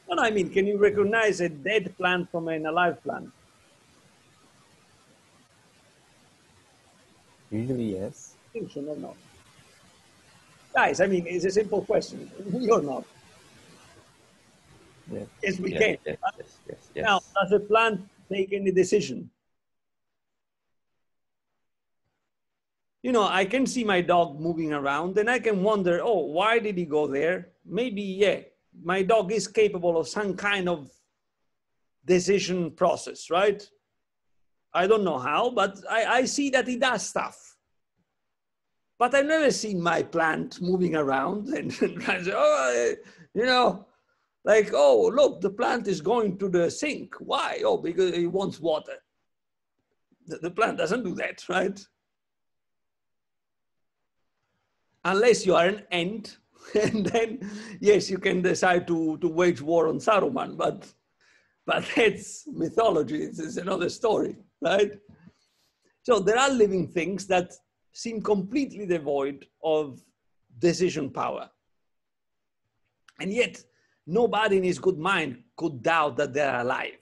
Speaker 3: No, I mean, can you recognize a dead plant from an alive plant?
Speaker 5: Usually, yes.
Speaker 3: I think so, or not. Guys, I mean, it's a simple question. We or not?
Speaker 5: Yes.
Speaker 3: Yes, we
Speaker 4: Yes,
Speaker 3: can.
Speaker 4: yes, yes, yes.
Speaker 3: Now, does a plant take any decision? You know, I can see my dog moving around and I can wonder, oh, why did he go there? Maybe, yeah, my dog is capable of some kind of decision process, right? I don't know how, but I see that it does stuff. But I've never seen my plant moving around and trying to say, oh, you know, like, oh, look, the plant is going to the sink. Why? Oh, because it wants water. The plant doesn't do that, right? Unless you are an ant, and then, yes, you can decide to wage war on Saruman, but that's mythology. It's another story, right? So there are living things that seem completely devoid of decision power. And yet, nobody in his good mind could doubt that they're alive.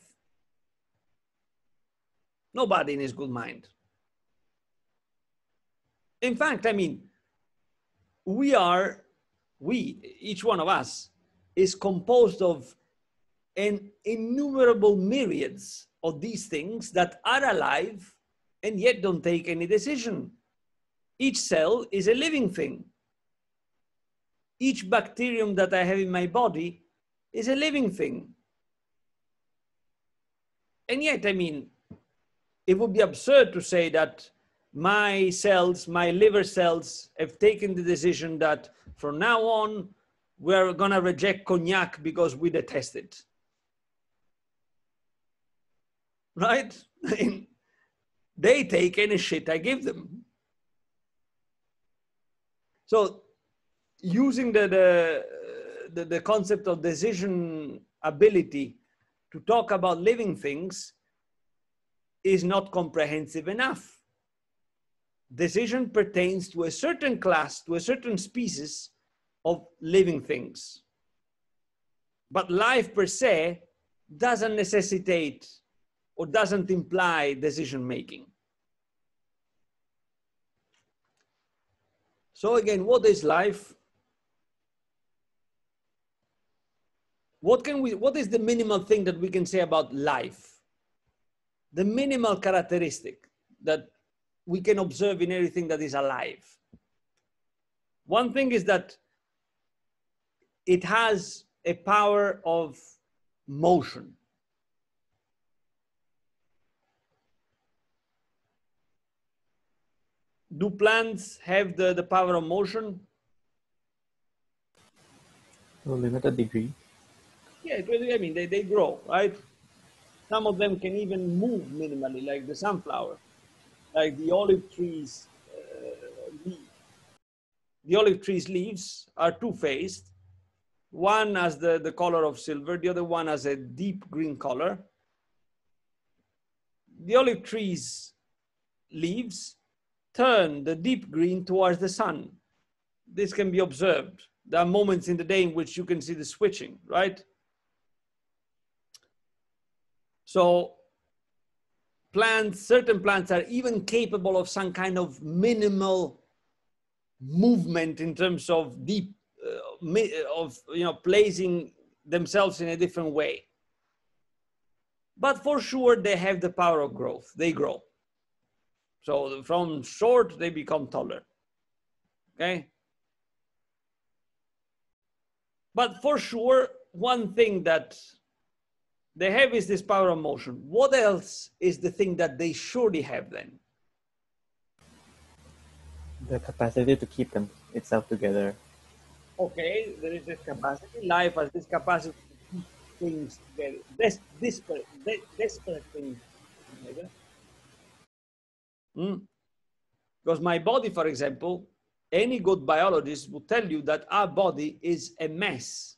Speaker 3: Nobody in his good mind. In fact, I mean, each one of us is composed of an innumerable myriads of these things that are alive and yet don't take any decision. Each cell is a living thing. Each bacterium that I have in my body is a living thing. And yet, I mean, it would be absurd to say that my cells, my liver cells, have taken the decision that from now on, we're gonna reject cognac because we detest it. Right? They take any shit I give them. So using the concept of decision ability to talk about living things is not comprehensive enough. Decision pertains to a certain class, to a certain species of living things. But life per se doesn't necessitate or doesn't imply decision making. So again, what is life? What is the minimal thing that we can say about life? The minimal characteristic that we can observe in everything that is alive. One thing is that it has a power of motion. Do plants have the power of motion?
Speaker 5: To a limited degree.
Speaker 3: Yeah, I mean, they grow, right? Some of them can even move minimally, like the sunflower, like the olive tree's leaf. The olive tree's leaves are two-faced. One has the color of silver, the other one has a deep green color. The olive tree's leaves turn the deep green towards the sun. This can be observed. There are moments in the day in which you can see the switching, right? So certain plants are even capable of some kind of minimal movement in terms of deep, placing themselves in a different way. But for sure, they have the power of growth. They grow. So from short, they become taller. Okay? But for sure, one thing that they have is this power of motion. What else is the thing that they surely have then?
Speaker 5: The capacity to keep itself together.
Speaker 3: Okay, there is this capacity. Life has this capacity to keep things together. Desperate things together. Because my body, for example, any good biologist will tell you that our body is a mess.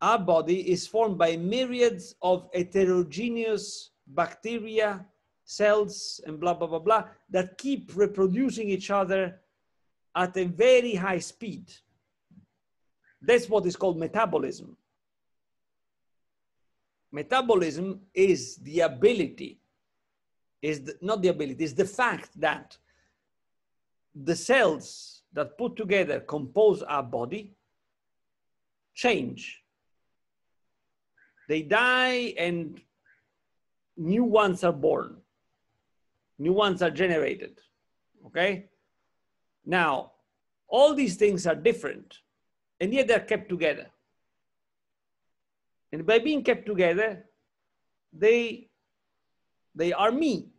Speaker 3: Our body is formed by myriads of heterogeneous bacteria, cells, and blah, blah, blah, blah, that keep reproducing each other at a very high speed. That's what is called metabolism. Metabolism is the ability, not the ability, it's the fact that the cells that put together compose our body change. They die and new ones are born. New ones are generated, okay? Now, all these things are different, and yet they're kept together. And by being kept together, they They are me.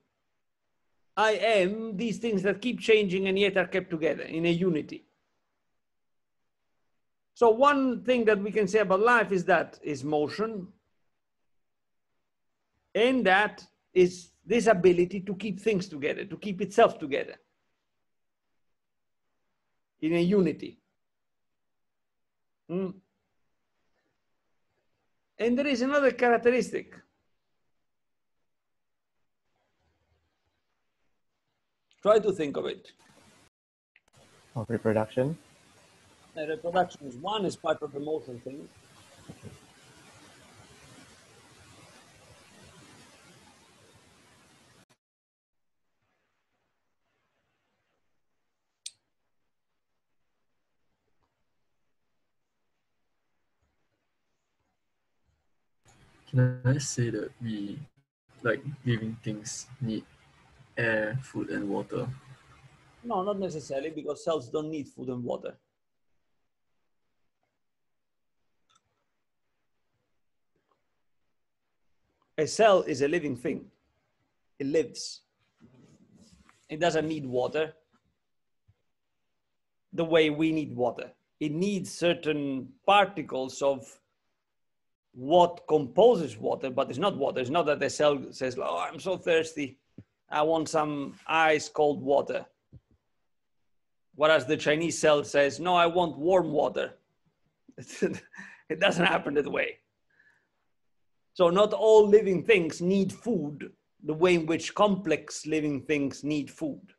Speaker 3: I am these things that keep changing and yet are kept together in a unity. So one thing that we can say about life is that is motion, and that is this ability to keep things together, to keep itself together in a unity. And there is another characteristic. Try to think of it.
Speaker 5: Of reproduction.
Speaker 3: Reproduction is one, is part of the motion thing.
Speaker 6: Can I say that we, like living things, need air, food, and water?
Speaker 3: No, not necessarily, because cells don't need food and water. A cell is a living thing. It lives. It doesn't need water the way we need water. It needs certain particles of what composes water, but it's not water. It's not that the cell says, oh, I'm so thirsty, I want some ice cold water. Whereas the Chinese cell says, no, I want warm water. It doesn't happen that way. So not all living things need food the way in which complex living things need food.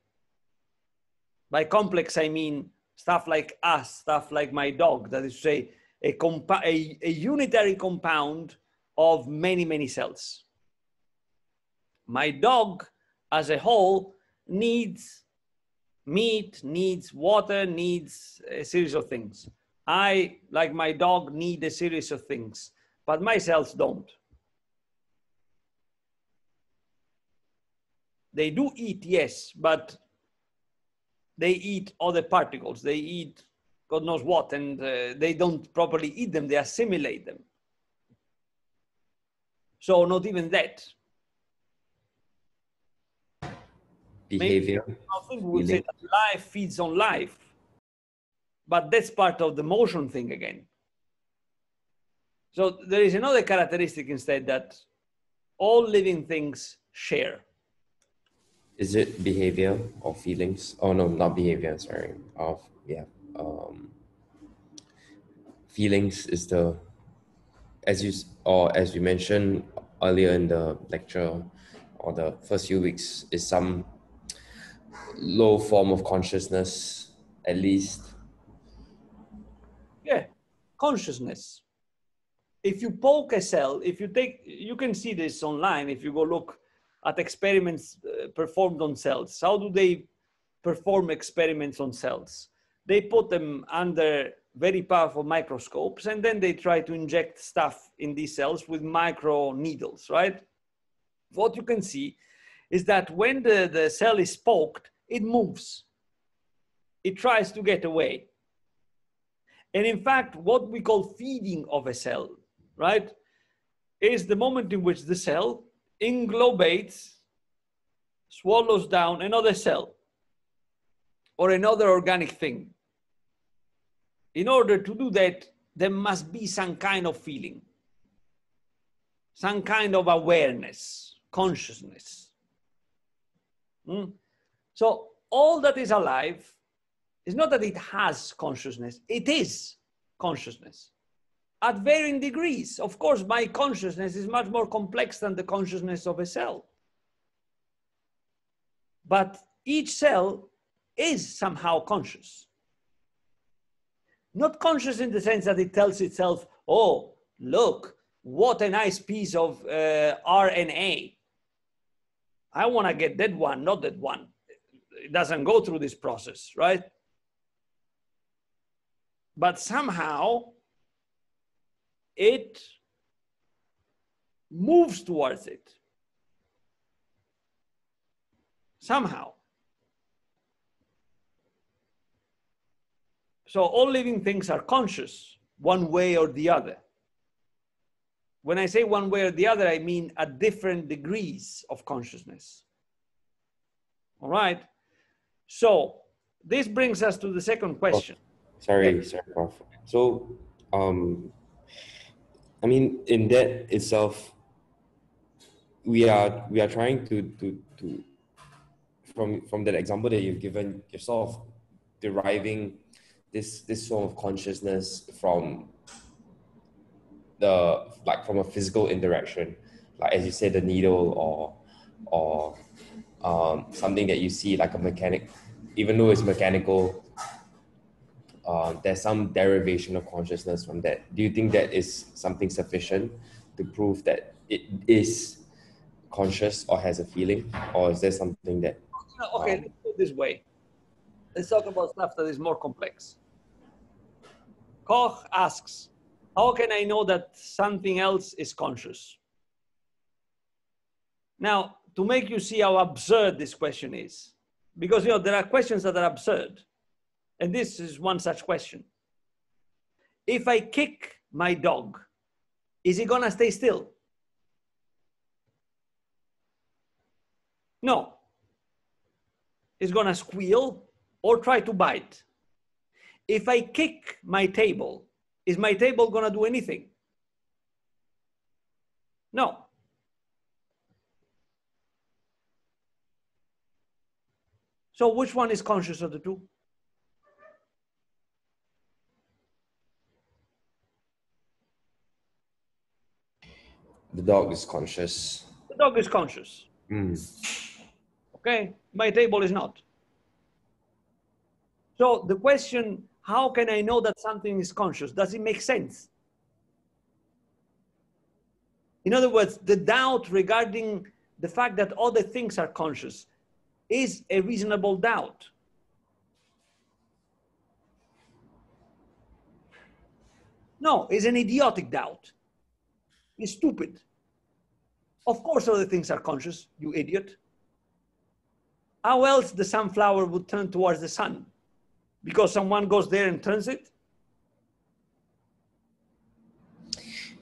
Speaker 3: By complex, I mean stuff like us, stuff like my dog, that is to say, a unitary compound of many, many cells. My dog as a whole needs meat, needs water, needs a series of things. I, like my dog, need a series of things, but my cells don't. They do eat, yes, but they eat other particles. They eat God knows what, and they don't properly eat them. They assimilate them. So not even that.
Speaker 4: Behavior.
Speaker 3: Maybe I think we would say that life feeds on life, but that's part of the motion thing again. So there is another characteristic instead that all living things share.
Speaker 4: Is it behavior or feelings? Oh no, not behavior, sorry. Feelings is the, as we mentioned earlier in the lecture, or the first few weeks, is some low form of consciousness, at least.
Speaker 3: Yeah, consciousness. If you poke a cell, you can see this online if you go look at experiments performed on cells. How do they perform experiments on cells? They put them under very powerful microscopes, and then they try to inject stuff in these cells with micro needles, right? What you can see is that when the cell is poked, it moves. It tries to get away. And in fact, what we call feeding of a cell, right, is the moment in which the cell englobates, swallows down another cell or another organic thing. In order to do that, there must be some kind of feeling, some kind of awareness, consciousness. So all that is alive is not that it has consciousness, it is consciousness at varying degrees. Of course, my consciousness is much more complex than the consciousness of a cell. But each cell is somehow conscious. Not conscious in the sense that it tells itself, oh, look, what a nice piece of RNA. I want to get that one, not that one. It doesn't go through this process, right? But somehow it moves towards it. Somehow. So all living things are conscious one way or the other. When I say one way or the other, I mean at different degrees of consciousness. All right. So this brings us to the second question.
Speaker 4: Sorry, Prof. So, I mean, in that itself, we are trying to from that example that you've given, you're sort of deriving this sort of consciousness from from a physical interaction, like as you said, the needle or something that you see like a mechanic, even though it's mechanical, there's some derivation of consciousness from that. Do you think that is something sufficient to prove that it is conscious or has a feeling, or is there something that?
Speaker 3: Okay, let's put it this way. Let's talk about stuff that is more complex. Koch asks, how can I know that something else is conscious? Now, to make you see how absurd this question is, because there are questions that are absurd, and this is one such question. If I kick my dog, is he gonna stay still? No. He's gonna squeal or try to bite. If I kick my table, is my table gonna do anything? No. So which one is conscious of the two?
Speaker 4: The dog is conscious.
Speaker 3: The dog is conscious. Okay, my table is not. So the question, how can I know that something is conscious? Does it make sense? In other words, the doubt regarding the fact that other things are conscious is a reasonable doubt. No, it's an idiotic doubt. It's stupid. Of course other things are conscious, you idiot. How else the sunflower would turn towards the sun? Because someone goes there and turns it?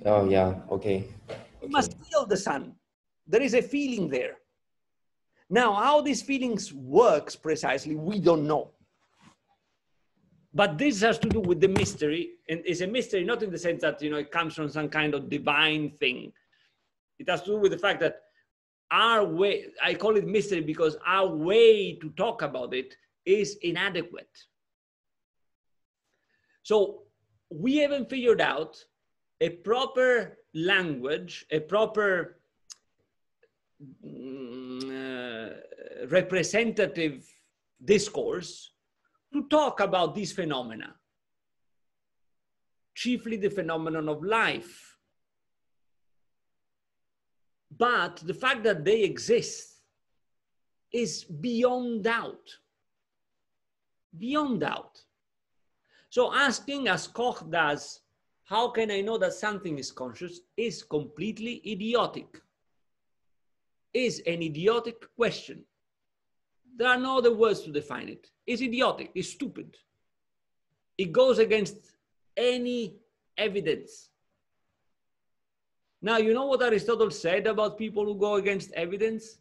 Speaker 4: Oh yeah, okay.
Speaker 3: You must feel the sun. There is a feeling there. Now, how these feelings works precisely, we don't know. But this has to do with the mystery, and it's a mystery not in the sense that it comes from some kind of divine thing. It has to do with the fact that our way, I call it mystery because our way to talk about it is inadequate. So we haven't figured out a proper language, a proper representative discourse to talk about these phenomena, chiefly the phenomenon of life. But the fact that they exist is beyond doubt. Beyond doubt. So asking, as Koch does, how can I know that something is conscious, is completely idiotic. Is an idiotic question. There are no other words to define it. It's idiotic, it's stupid. It goes against any evidence. Now, you know what Aristotle said about people who go against evidence?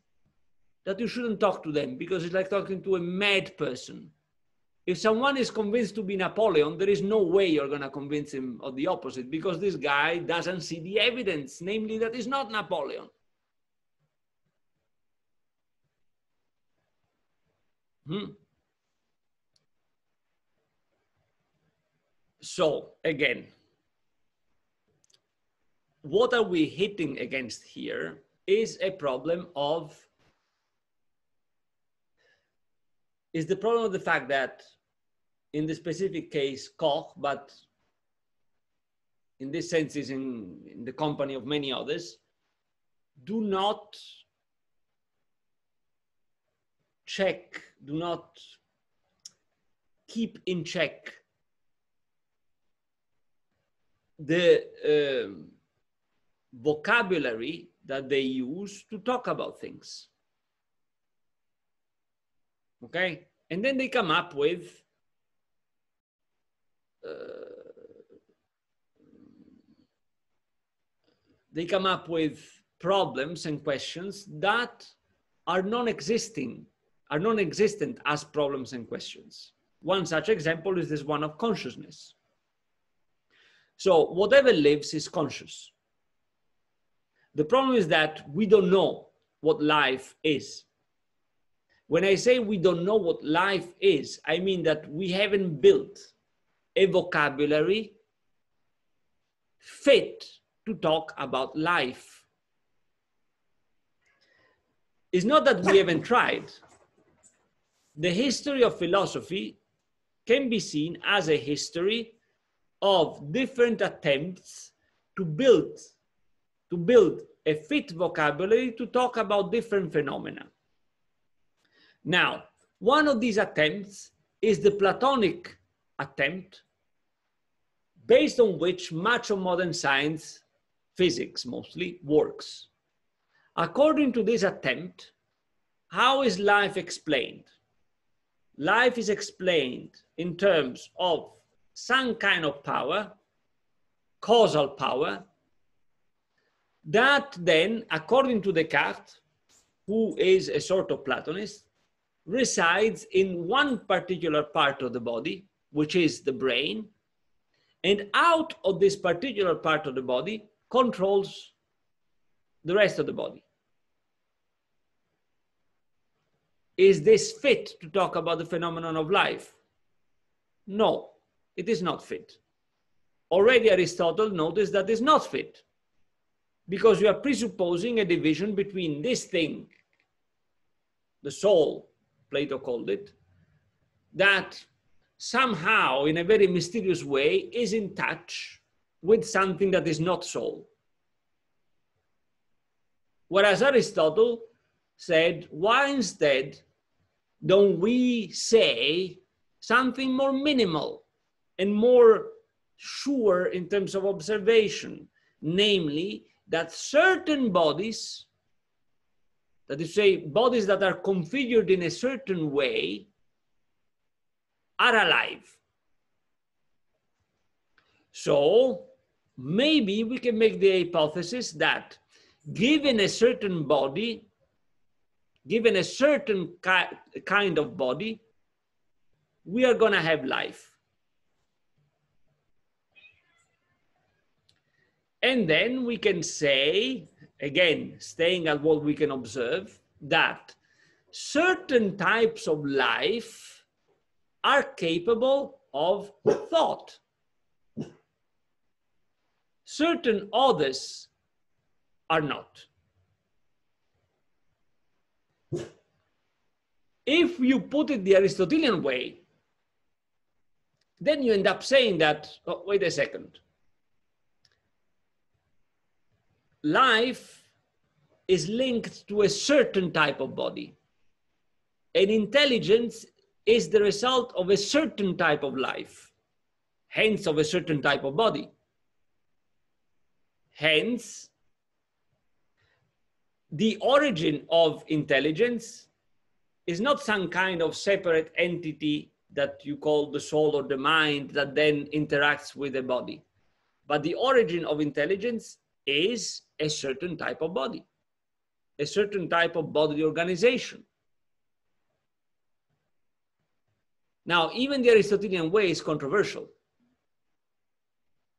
Speaker 3: That you shouldn't talk to them because it's like talking to a mad person. If someone is convinced to be Napoleon, there is no way you're going to convince him of the opposite because this guy doesn't see the evidence, namely that he's not Napoleon. So, again, what are we hitting against here is a problem of, is the problem of the fact that in the specific case, Koch, but in this sense is in the company of many others, do not check, do not keep in check the vocabulary that they use to talk about things. Okay? And then they come up with they come up with problems and questions that are non-existent as problems and questions. One such example is this one of consciousness. So whatever lives is conscious. The problem is that we don't know what life is. When I say we don't know what life is, I mean that we haven't built a vocabulary fit to talk about life. It's not that we haven't tried. The history of philosophy can be seen as a history of different attempts to build a fit vocabulary to talk about different phenomena. Now, one of these attempts is the Platonic attempt, based on which much of modern science, physics mostly, works. According to this attempt, how is life explained? Life is explained in terms of some kind of power, causal power, that then, according to Descartes, who is a sort of Platonist, resides in one particular part of the body, which is the brain, and out of this particular part of the body controls the rest of the body. Is this fit to talk about the phenomenon of life? No, it is not fit. Already Aristotle noticed that it's not fit, because you are presupposing a division between this thing, the soul, Plato called it, that somehow in a very mysterious way is in touch with something that is not soul. Whereas Aristotle said, why instead don't we say something more minimal and more sure in terms of observation, namely that certain bodies, that is to say, bodies that are configured in a certain way, are alive. So maybe we can make the hypothesis that given a certain body, given a certain kind of body, we are going to have life. And then we can say, again, staying at what we can observe, that certain types of life are capable of thought. Certain others are not. If you put it the Aristotelian way, then you end up saying that, oh, wait a second. Life is linked to a certain type of body, and intelligence is the result of a certain type of life, hence of a certain type of body. Hence, the origin of intelligence is not some kind of separate entity that you call the soul or the mind that then interacts with the body. But the origin of intelligence is a certain type of body, a certain type of bodily organization. Now, even the Aristotelian way is controversial,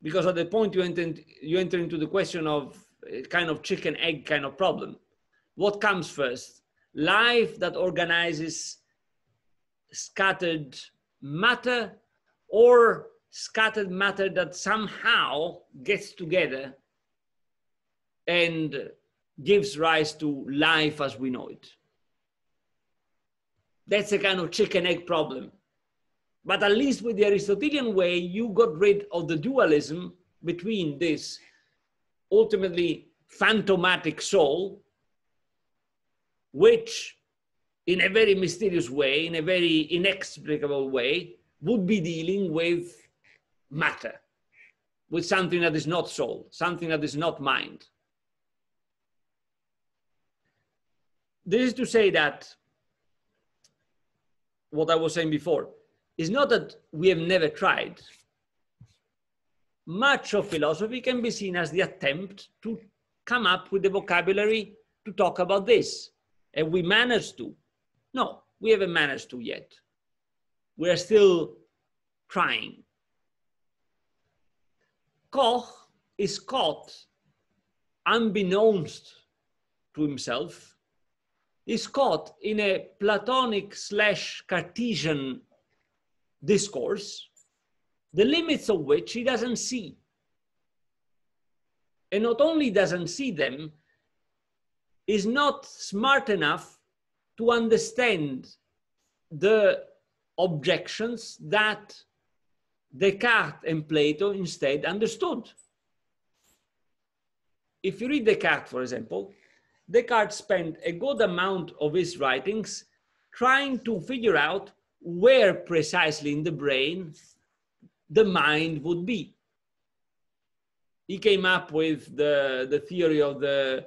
Speaker 3: because at the point you enter into the question of a kind of chicken-egg kind of problem. What comes first? Life that organizes scattered matter, or scattered matter that somehow gets together and gives rise to life as we know it? That's a kind of chicken-egg problem. But at least with the Aristotelian way, you got rid of the dualism between this ultimately phantomatic soul, which in a very mysterious way, in a very inexplicable way, would be dealing with matter, with something that is not soul, something that is not mind. This is to say that what I was saying before is not that we have never tried. Much of philosophy can be seen as the attempt to come up with the vocabulary to talk about this. And we managed to. No, we haven't managed to yet. We're still trying. Koch is caught, unbeknownst to himself, is caught in a Platonic / Cartesian discourse, the limits of which he doesn't see. And not only doesn't see them, is not smart enough to understand the objections that Descartes and Plato instead understood. If you read Descartes, for example, Descartes spent a good amount of his writings trying to figure out where precisely in the brain the mind would be. He came up with the theory of the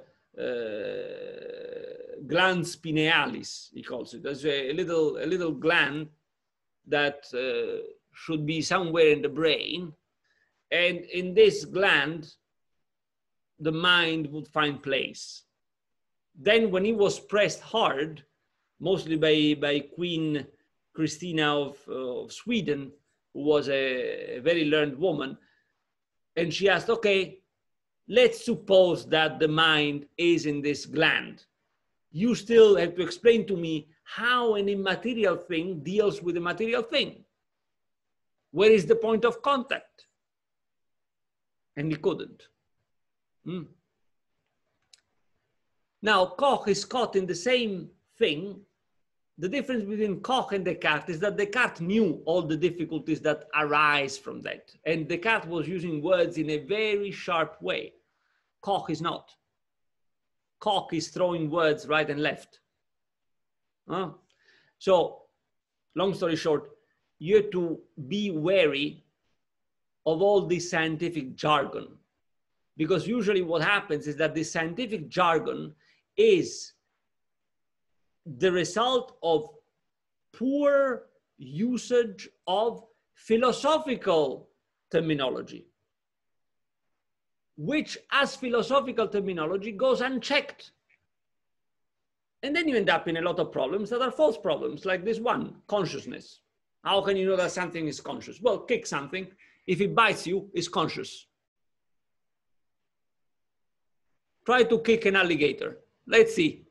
Speaker 3: glans pinealis, he calls it. There's a little gland that should be somewhere in the brain. And in this gland, the mind would find place. Then when he was pressed hard, mostly by Queen Christina of Sweden, who was a very learned woman, and she asked, okay, let's suppose that the mind is in this gland. You still have to explain to me how an immaterial thing deals with a material thing. Where is the point of contact? And he couldn't. Now, Koch is caught in the same thing. The difference between Koch and Descartes is that Descartes knew all the difficulties that arise from that. And Descartes was using words in a very sharp way. Koch is not. Koch is throwing words right and left. So, long story short, you have to be wary of all this scientific jargon. Because usually what happens is that this scientific jargon is the result of poor usage of philosophical terminology, which as philosophical terminology goes unchecked. And then you end up in a lot of problems that are false problems, like this one, consciousness. How can you know that something is conscious? Well, kick something. If it bites you, it's conscious. Try to kick an alligator. Let's see.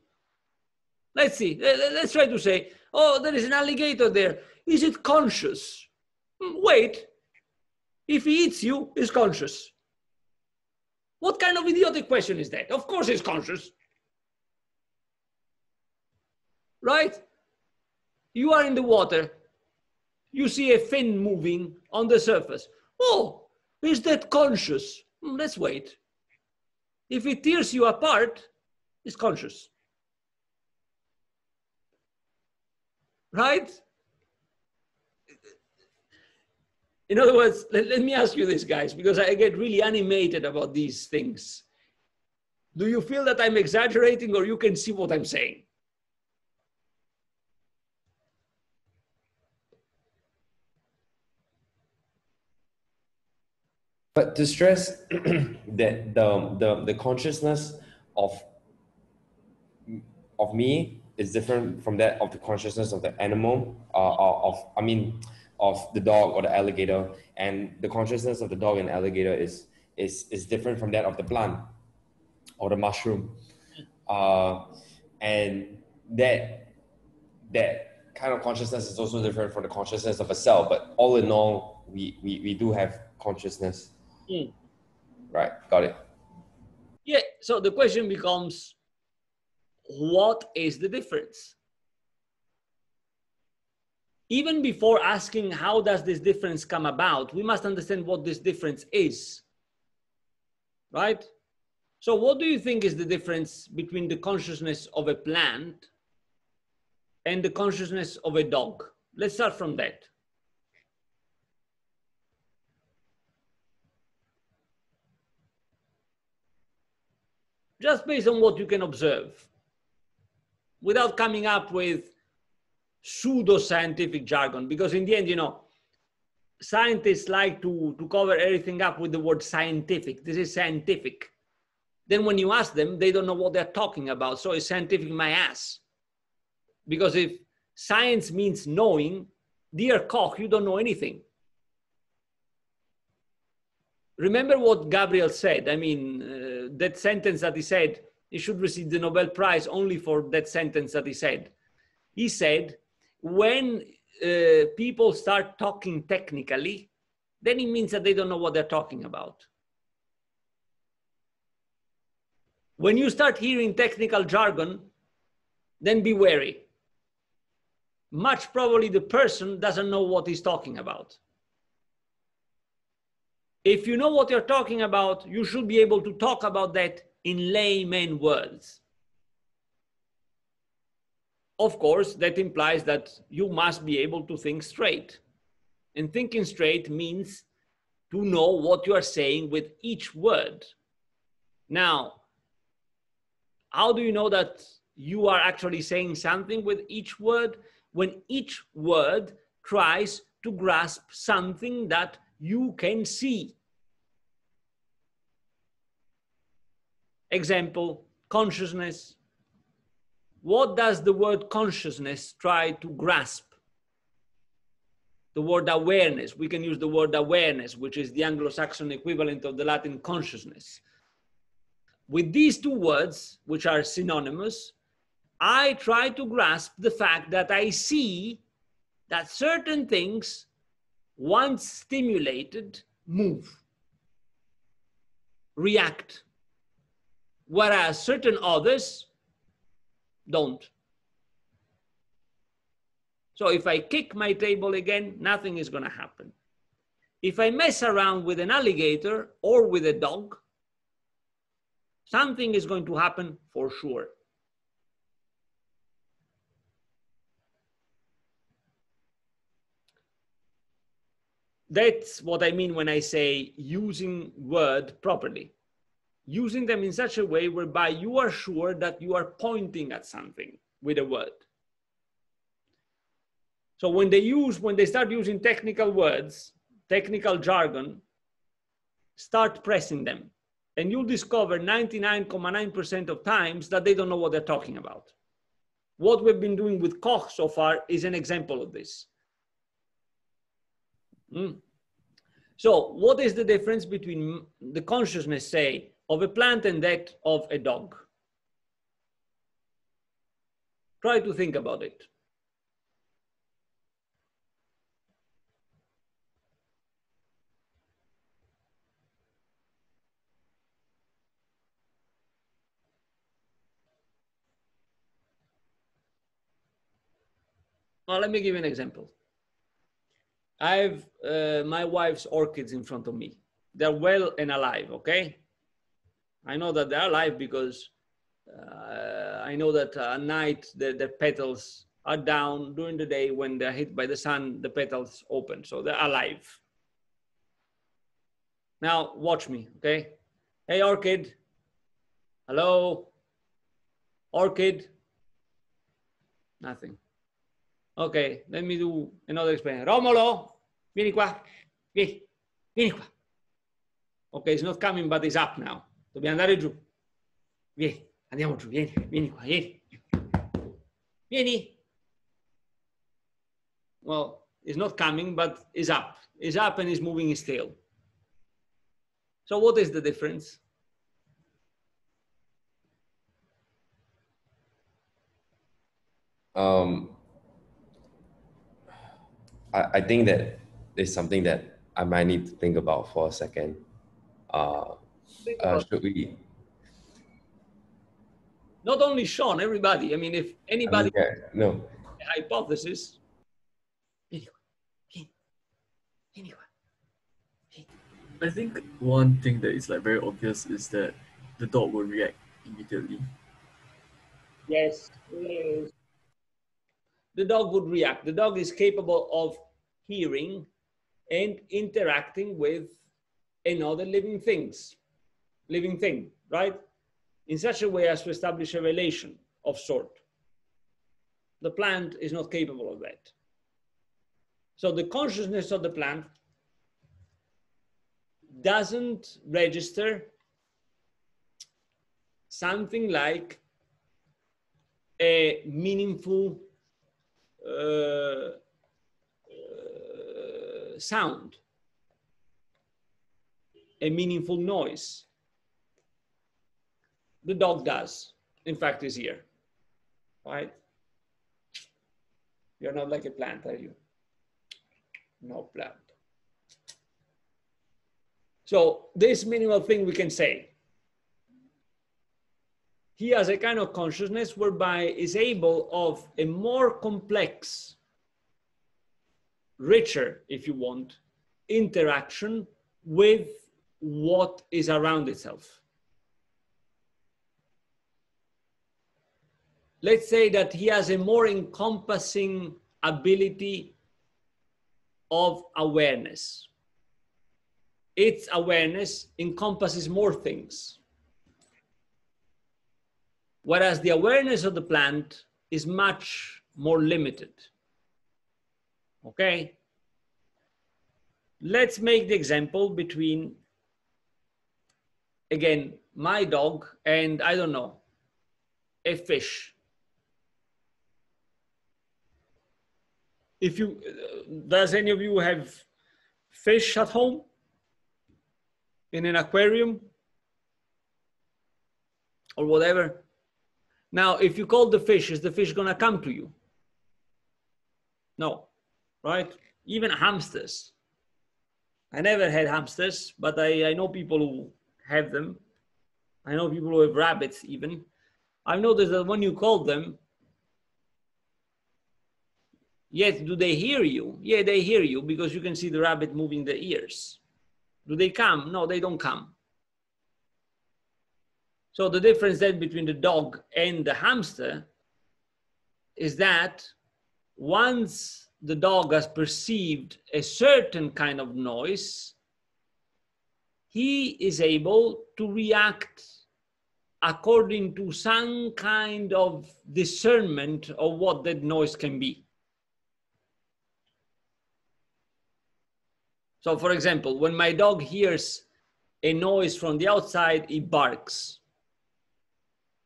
Speaker 3: Let's see. Let's try to say, oh, there is an alligator there. Is it conscious? Wait. If he eats you, it's conscious. What kind of idiotic question is that? Of course it's conscious. Right? You are in the water. You see a fin moving on the surface. Oh, is that conscious? Let's wait. If it tears you apart, it's conscious. Right? In other words, let me ask you this, guys, because I get really animated about these things. Do you feel that I'm exaggerating, or you can see what I'm saying?
Speaker 4: But to stress that the consciousness of me is different from that of the consciousness of the animal, of the dog or the alligator, and the consciousness of the dog and alligator is different from that of the plant or the mushroom, and that kind of consciousness is also different from the consciousness of a cell. But all in all, we do have consciousness. Right, got it.
Speaker 3: Yeah, so the question becomes, what is the difference? Even before asking how does this difference come about, we must understand what this difference is, right? So what do you think is the difference between the consciousness of a plant and the consciousness of a dog? Let's start from that. Just based on what you can observe, without coming up with pseudo-scientific jargon, because in the end, you know, scientists like to cover everything up with the word scientific. This is scientific. then when you ask them, they don't know what they're talking about. So it's scientific my ass. Because if science means knowing, dear Koch, you don't know anything. Remember what Gabriel said. I mean, that sentence that he said, he should receive the Nobel Prize only for that sentence that he said. He said, when people start talking technically, then it means that they don't know what they're talking about. When you start hearing technical jargon, then be wary. Much probably the person doesn't know what he's talking about. If you know what you're talking about, you should be able to talk about that in layman words. Of course, that implies that you must be able to think straight. And thinking straight means to know what you are saying with each word. Now, how do you know that you are actually saying something with each word? When each word tries to grasp something that you can see. Example, consciousness. What does the word consciousness try to grasp? The word awareness. We can use the word awareness, which is the Anglo-Saxon equivalent of the Latin consciousness. With these two words, which are synonymous, I try to grasp the fact that I see that certain things, once stimulated, move, react, whereas certain others don't. So if I kick my table again, nothing is going to happen. If I mess around with an alligator or with a dog, something is going to happen for sure. That's what I mean when I say using word properly. Using them in such a way whereby you are sure that you are pointing at something with a word. So when they start using technical words, technical jargon, start pressing them. And you'll discover 99.9% of times that they don't know what they're talking about. What we've been doing with Koch so far is an example of this. So what is the difference between the consciousness, say, of a plant and that of a dog? Try to think about it. Well, let me give you an example. I have my wife's orchids in front of me. They're well and alive, okay? I know that they're alive because I know that at night the petals are down. During the day when they're hit by the sun, the petals open, so they're alive. Now watch me, okay? Hey, orchid. Hello? Orchid? Nothing. Okay, let me do another experiment. Romolo, vieni qua. Vieni qua. Okay, it's not coming, but it's up now. Dobbiamo andare giù. Vieni, andiamo giù, vieni qua, vieni. Vieni. Well, it's not coming, but it's up. It's up and it's moving its tail. So what is the difference?
Speaker 4: I think that is something that I might need to think about for a second. Should we?
Speaker 3: Not only Sean, everybody. I mean, if anybody
Speaker 4: no
Speaker 3: hypothesis.
Speaker 6: I think one thing that is like very obvious is that the dog will react immediately.
Speaker 3: Yes. The dog would react. The dog is capable of hearing and interacting with another living thing, right? In such a way as to establish a relation of sort. The plant is not capable of that. So the consciousness of the plant doesn't register something like a meaningful sound, a meaningful noise. The dog does, in fact, is here, right? You're not like a plant, are you? No plant. So this minimal thing we can say. He has a kind of consciousness whereby is able of a more complex, richer, if you want, interaction with what is around itself. Let's say that he has a more encompassing ability of awareness. Its awareness encompasses more things. Whereas the awareness of the plant is much more limited. Okay? Let's make the example between, again, my dog and, I don't know, a fish. If you, does any of you have fish at home? In an aquarium? Or whatever? Now, if you call the fish, is the fish gonna come to you? No, right? Even hamsters. I never had hamsters, but I know people who have them. I know people who have rabbits even. I've noticed that when you call them, yes, do they hear you? Yeah, they hear you because you can see the rabbit moving the ears. Do they come? No, they don't come. So the difference then between the dog and the hamster is that once the dog has perceived a certain kind of noise, he is able to react according to some kind of discernment of what that noise can be. So for example, when my dog hears a noise from the outside, he barks.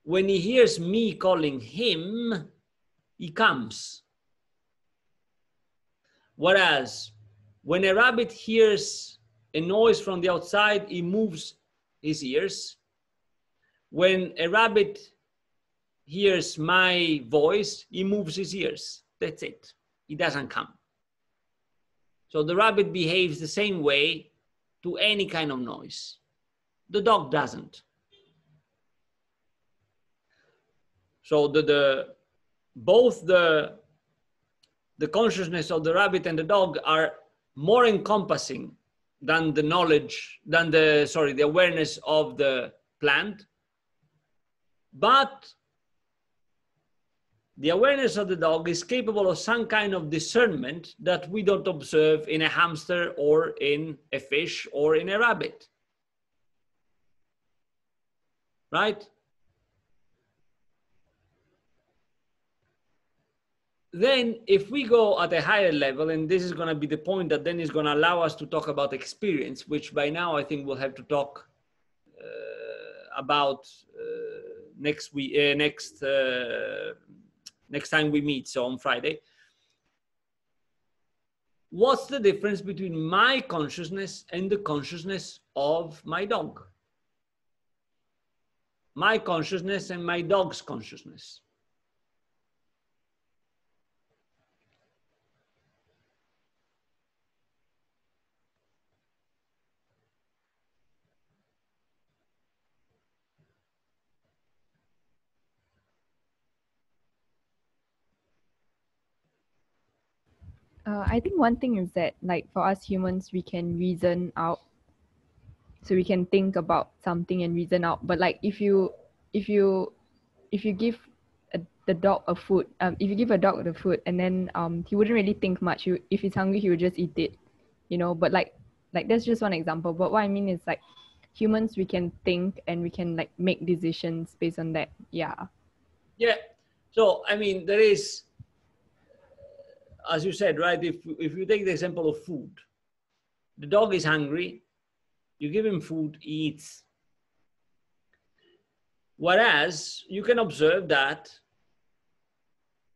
Speaker 3: When he hears me calling him, he comes. Whereas when a rabbit hears a noise from the outside, he moves his ears. When a rabbit hears my voice, he moves his ears. That's it. He doesn't come. So the rabbit behaves the same way to any kind of noise. The dog doesn't. So both the consciousness of the rabbit and the dog are more encompassing than the knowledge, than the awareness of the plant. But the awareness of the dog is capable of some kind of discernment that we don't observe in a hamster or in a fish or in a rabbit. Right? Then if we go at a higher level, and this is going to be the point that then is going to allow us to talk about experience, which by now I think we'll have to talk about next week, next time we meet, so on Friday. What's the difference between my consciousness and the consciousness of my dog? My consciousness and my dog's consciousness.
Speaker 1: I think one thing is that, like, for us humans, we can reason out. So we can think about something and reason out. But like if you give the dog a food, if you give a dog the food and then he wouldn't really think much. If he's hungry, he would just eat it, you know. But like that's just one example. But what I mean is, like, humans, we can think and we can like make decisions based on that. Yeah.
Speaker 3: Yeah. So I mean, there is, as you said, right? If you take the example of food, the dog is hungry. You give him food, he eats. Whereas you can observe that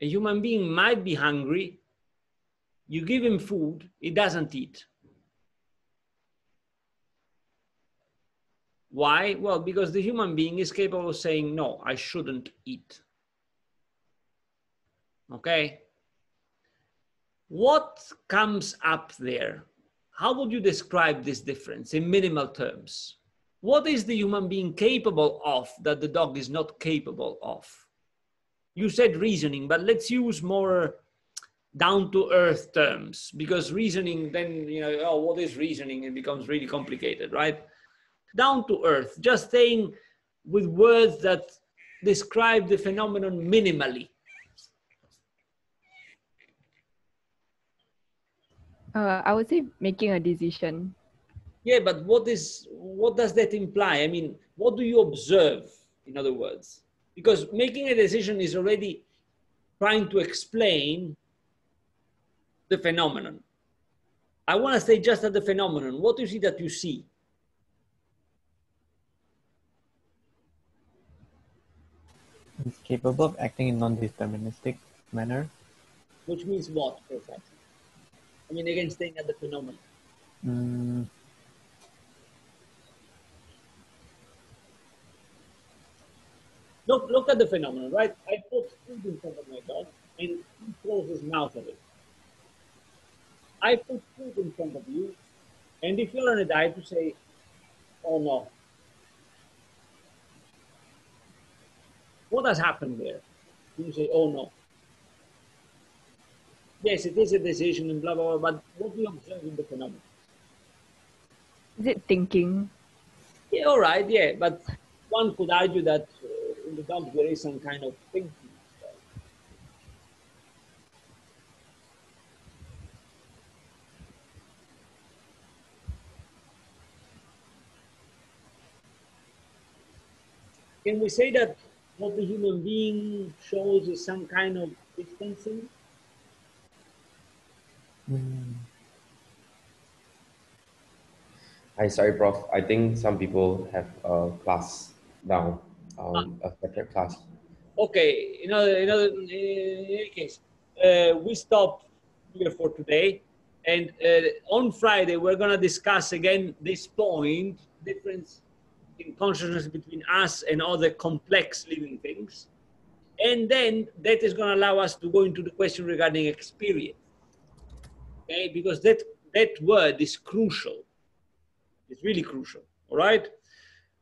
Speaker 3: a human being might be hungry, you give him food, he doesn't eat. Why? Well, because the human being is capable of saying, no, I shouldn't eat. Okay? What comes up there? How would you describe this difference in minimal terms? What is the human being capable of that the dog is not capable of? You said reasoning, but let's use more down-to-earth terms, because reasoning, then, you know, oh, what is reasoning? It becomes really complicated, right? Down to earth, just saying with words that describe the phenomenon minimally.
Speaker 1: I would say making a decision.
Speaker 3: Yeah, but what does that imply? I mean, what do you observe, in other words? Because making a decision is already trying to explain the phenomenon. I want to stay just at the phenomenon. What is it that you see?
Speaker 5: It's capable of acting in non-deterministic manner.
Speaker 3: Which means what, exactly? I mean, again, staying at the phenomenon. Look at the phenomenon, right? I put food in front of my dog and he closes his mouth at it. I put food in front of you, and if you're on a diet, you say, oh no. What has happened there? You say, oh no. Yes, it is a decision and blah, blah, blah, but what do you observe in the phenomenon?
Speaker 1: Is it thinking?
Speaker 3: Yeah, all right, yeah, but one could argue that in the dog there is some kind of thinking. Can we say that what the human being shows is some kind of distancing?
Speaker 4: Hi, sorry, Prof. I think some people have a class down, a separate class.
Speaker 3: Okay, in any case, we stop here for today. And on Friday, we're going to discuss again this point, difference in consciousness between us and other complex living things. And then that is going to allow us to go into the question regarding experience. Okay, because that word is crucial. It's really crucial. All right?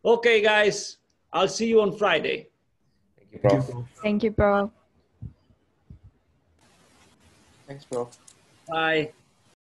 Speaker 3: Okay, guys, I'll see you on Friday.
Speaker 4: Thank you, Prof.
Speaker 1: Thank you, Prof.
Speaker 2: Thanks, bro.
Speaker 3: Bye.